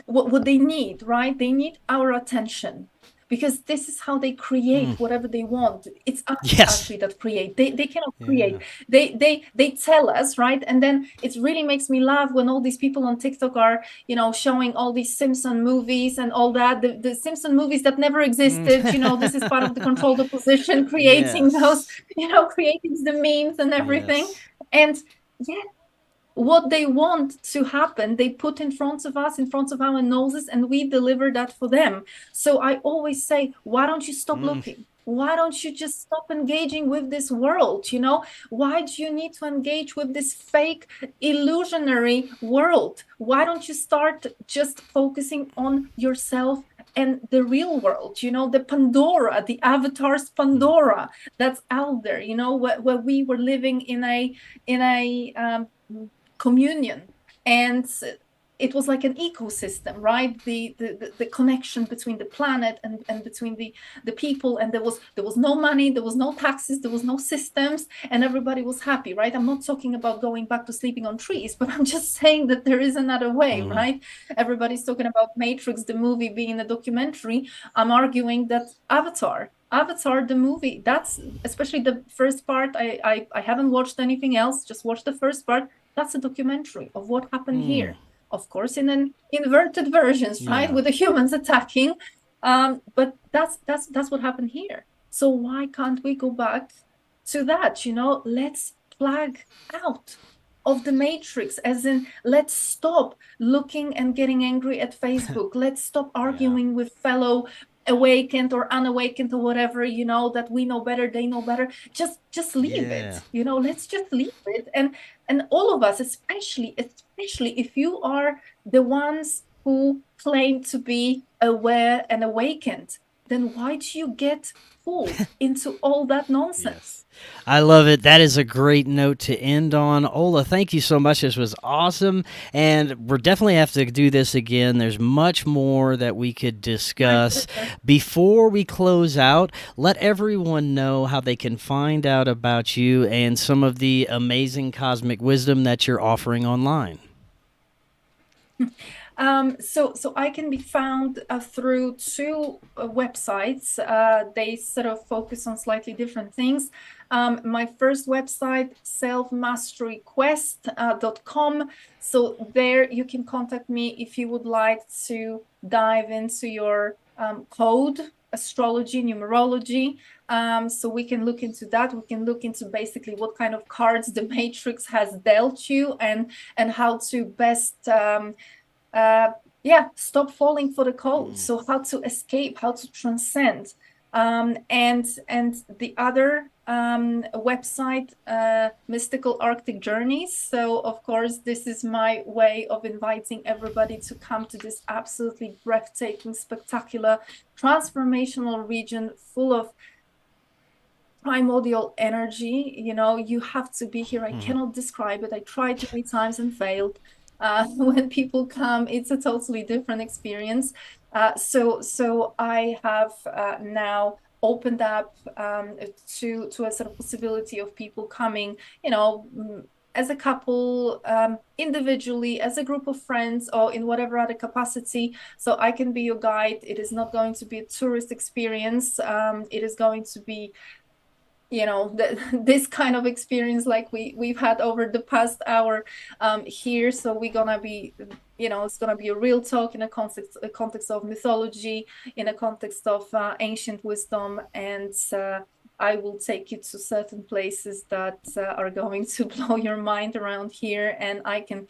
what they need, right? They need our attention, because this is how they create whatever they want. It's us actually that create. They cannot create. They tell us, right? And then it really makes me laugh when all these people on TikTok are, showing all these Simpson movies and all that. The Simpson movies that never existed. This is part of the controlled opposition creating those, creating the memes and everything. And what they want to happen, they put in front of us, in front of our noses, and we deliver that for them. So I always say, why don't you stop looking? Why don't you just stop engaging with this world? Why do you need to engage with this fake, illusionary world? Why don't you start just focusing on yourself and the real world, the Pandora, the avatar's Pandora that's out there, where we were living in a communion, and it was like an ecosystem, right? The connection between the planet and between the people, and there was no money, there was no taxes, there was no systems, and everybody was happy, right? I'm not talking about going back to sleeping on trees, but I'm just saying that there is another way, right? Everybody's talking about Matrix, the movie, being a documentary. I'm arguing that Avatar, the movie, that's, especially the first part, I haven't watched anything else, just watched the first part. That's a documentary of what happened here. Of course, in an inverted versions, right, with the humans attacking. But that's what happened here. So why can't we go back to that? Let's flag out of the matrix, as in, let's stop looking and getting angry at Facebook. Let's stop arguing with fellow awakened or unawakened or whatever, that we know better, they know better. Just leave it. Let's just leave it. And all of us, especially if you are the ones who claim to be aware and awakened, then why do you get pulled into all that nonsense? I love it. That is a great note to end on. Ola, thank you so much. This was awesome. And we'll definitely have to do this again. There's much more that we could discuss. Before we close out, let everyone know how they can find out about you and some of the amazing cosmic wisdom that you're offering online. So I can be found through two websites. They sort of focus on slightly different things. My first website, selfmasteryquest.com. So there you can contact me if you would like to dive into your code, astrology, numerology. So we can look into that. We can look into basically what kind of cards the matrix has dealt you, and how to best stop falling for the code. So how to escape, how to transcend. And the other website, Mystical Arctic Journeys. So of course, this is my way of inviting everybody to come to this absolutely breathtaking, spectacular, transformational region full of primordial energy. You know, you have to be here. I cannot describe it. I tried many times and failed. When people come, it's a totally different experience. So I have now opened up to a sort of possibility of people coming, you know, as a couple, individually, as a group of friends, or in whatever other capacity. So I can be your guide. It is not going to be a tourist experience. It is going to be, you know, this kind of experience like we've had over the past hour here. So we're gonna be, you know, it's gonna be a real talk in a context of mythology, in a context of ancient wisdom, and I will take you to certain places that are going to blow your mind around here. And I can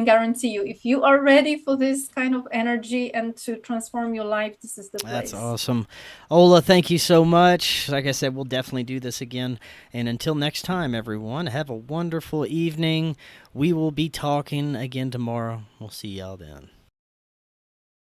guarantee you, if you are ready for this kind of energy and to transform your life, this is the place. That's awesome. Ola, thank you so much. Like I said, we'll definitely do this again. And until next time, everyone, have a wonderful evening. We will be talking again tomorrow. We'll see y'all then.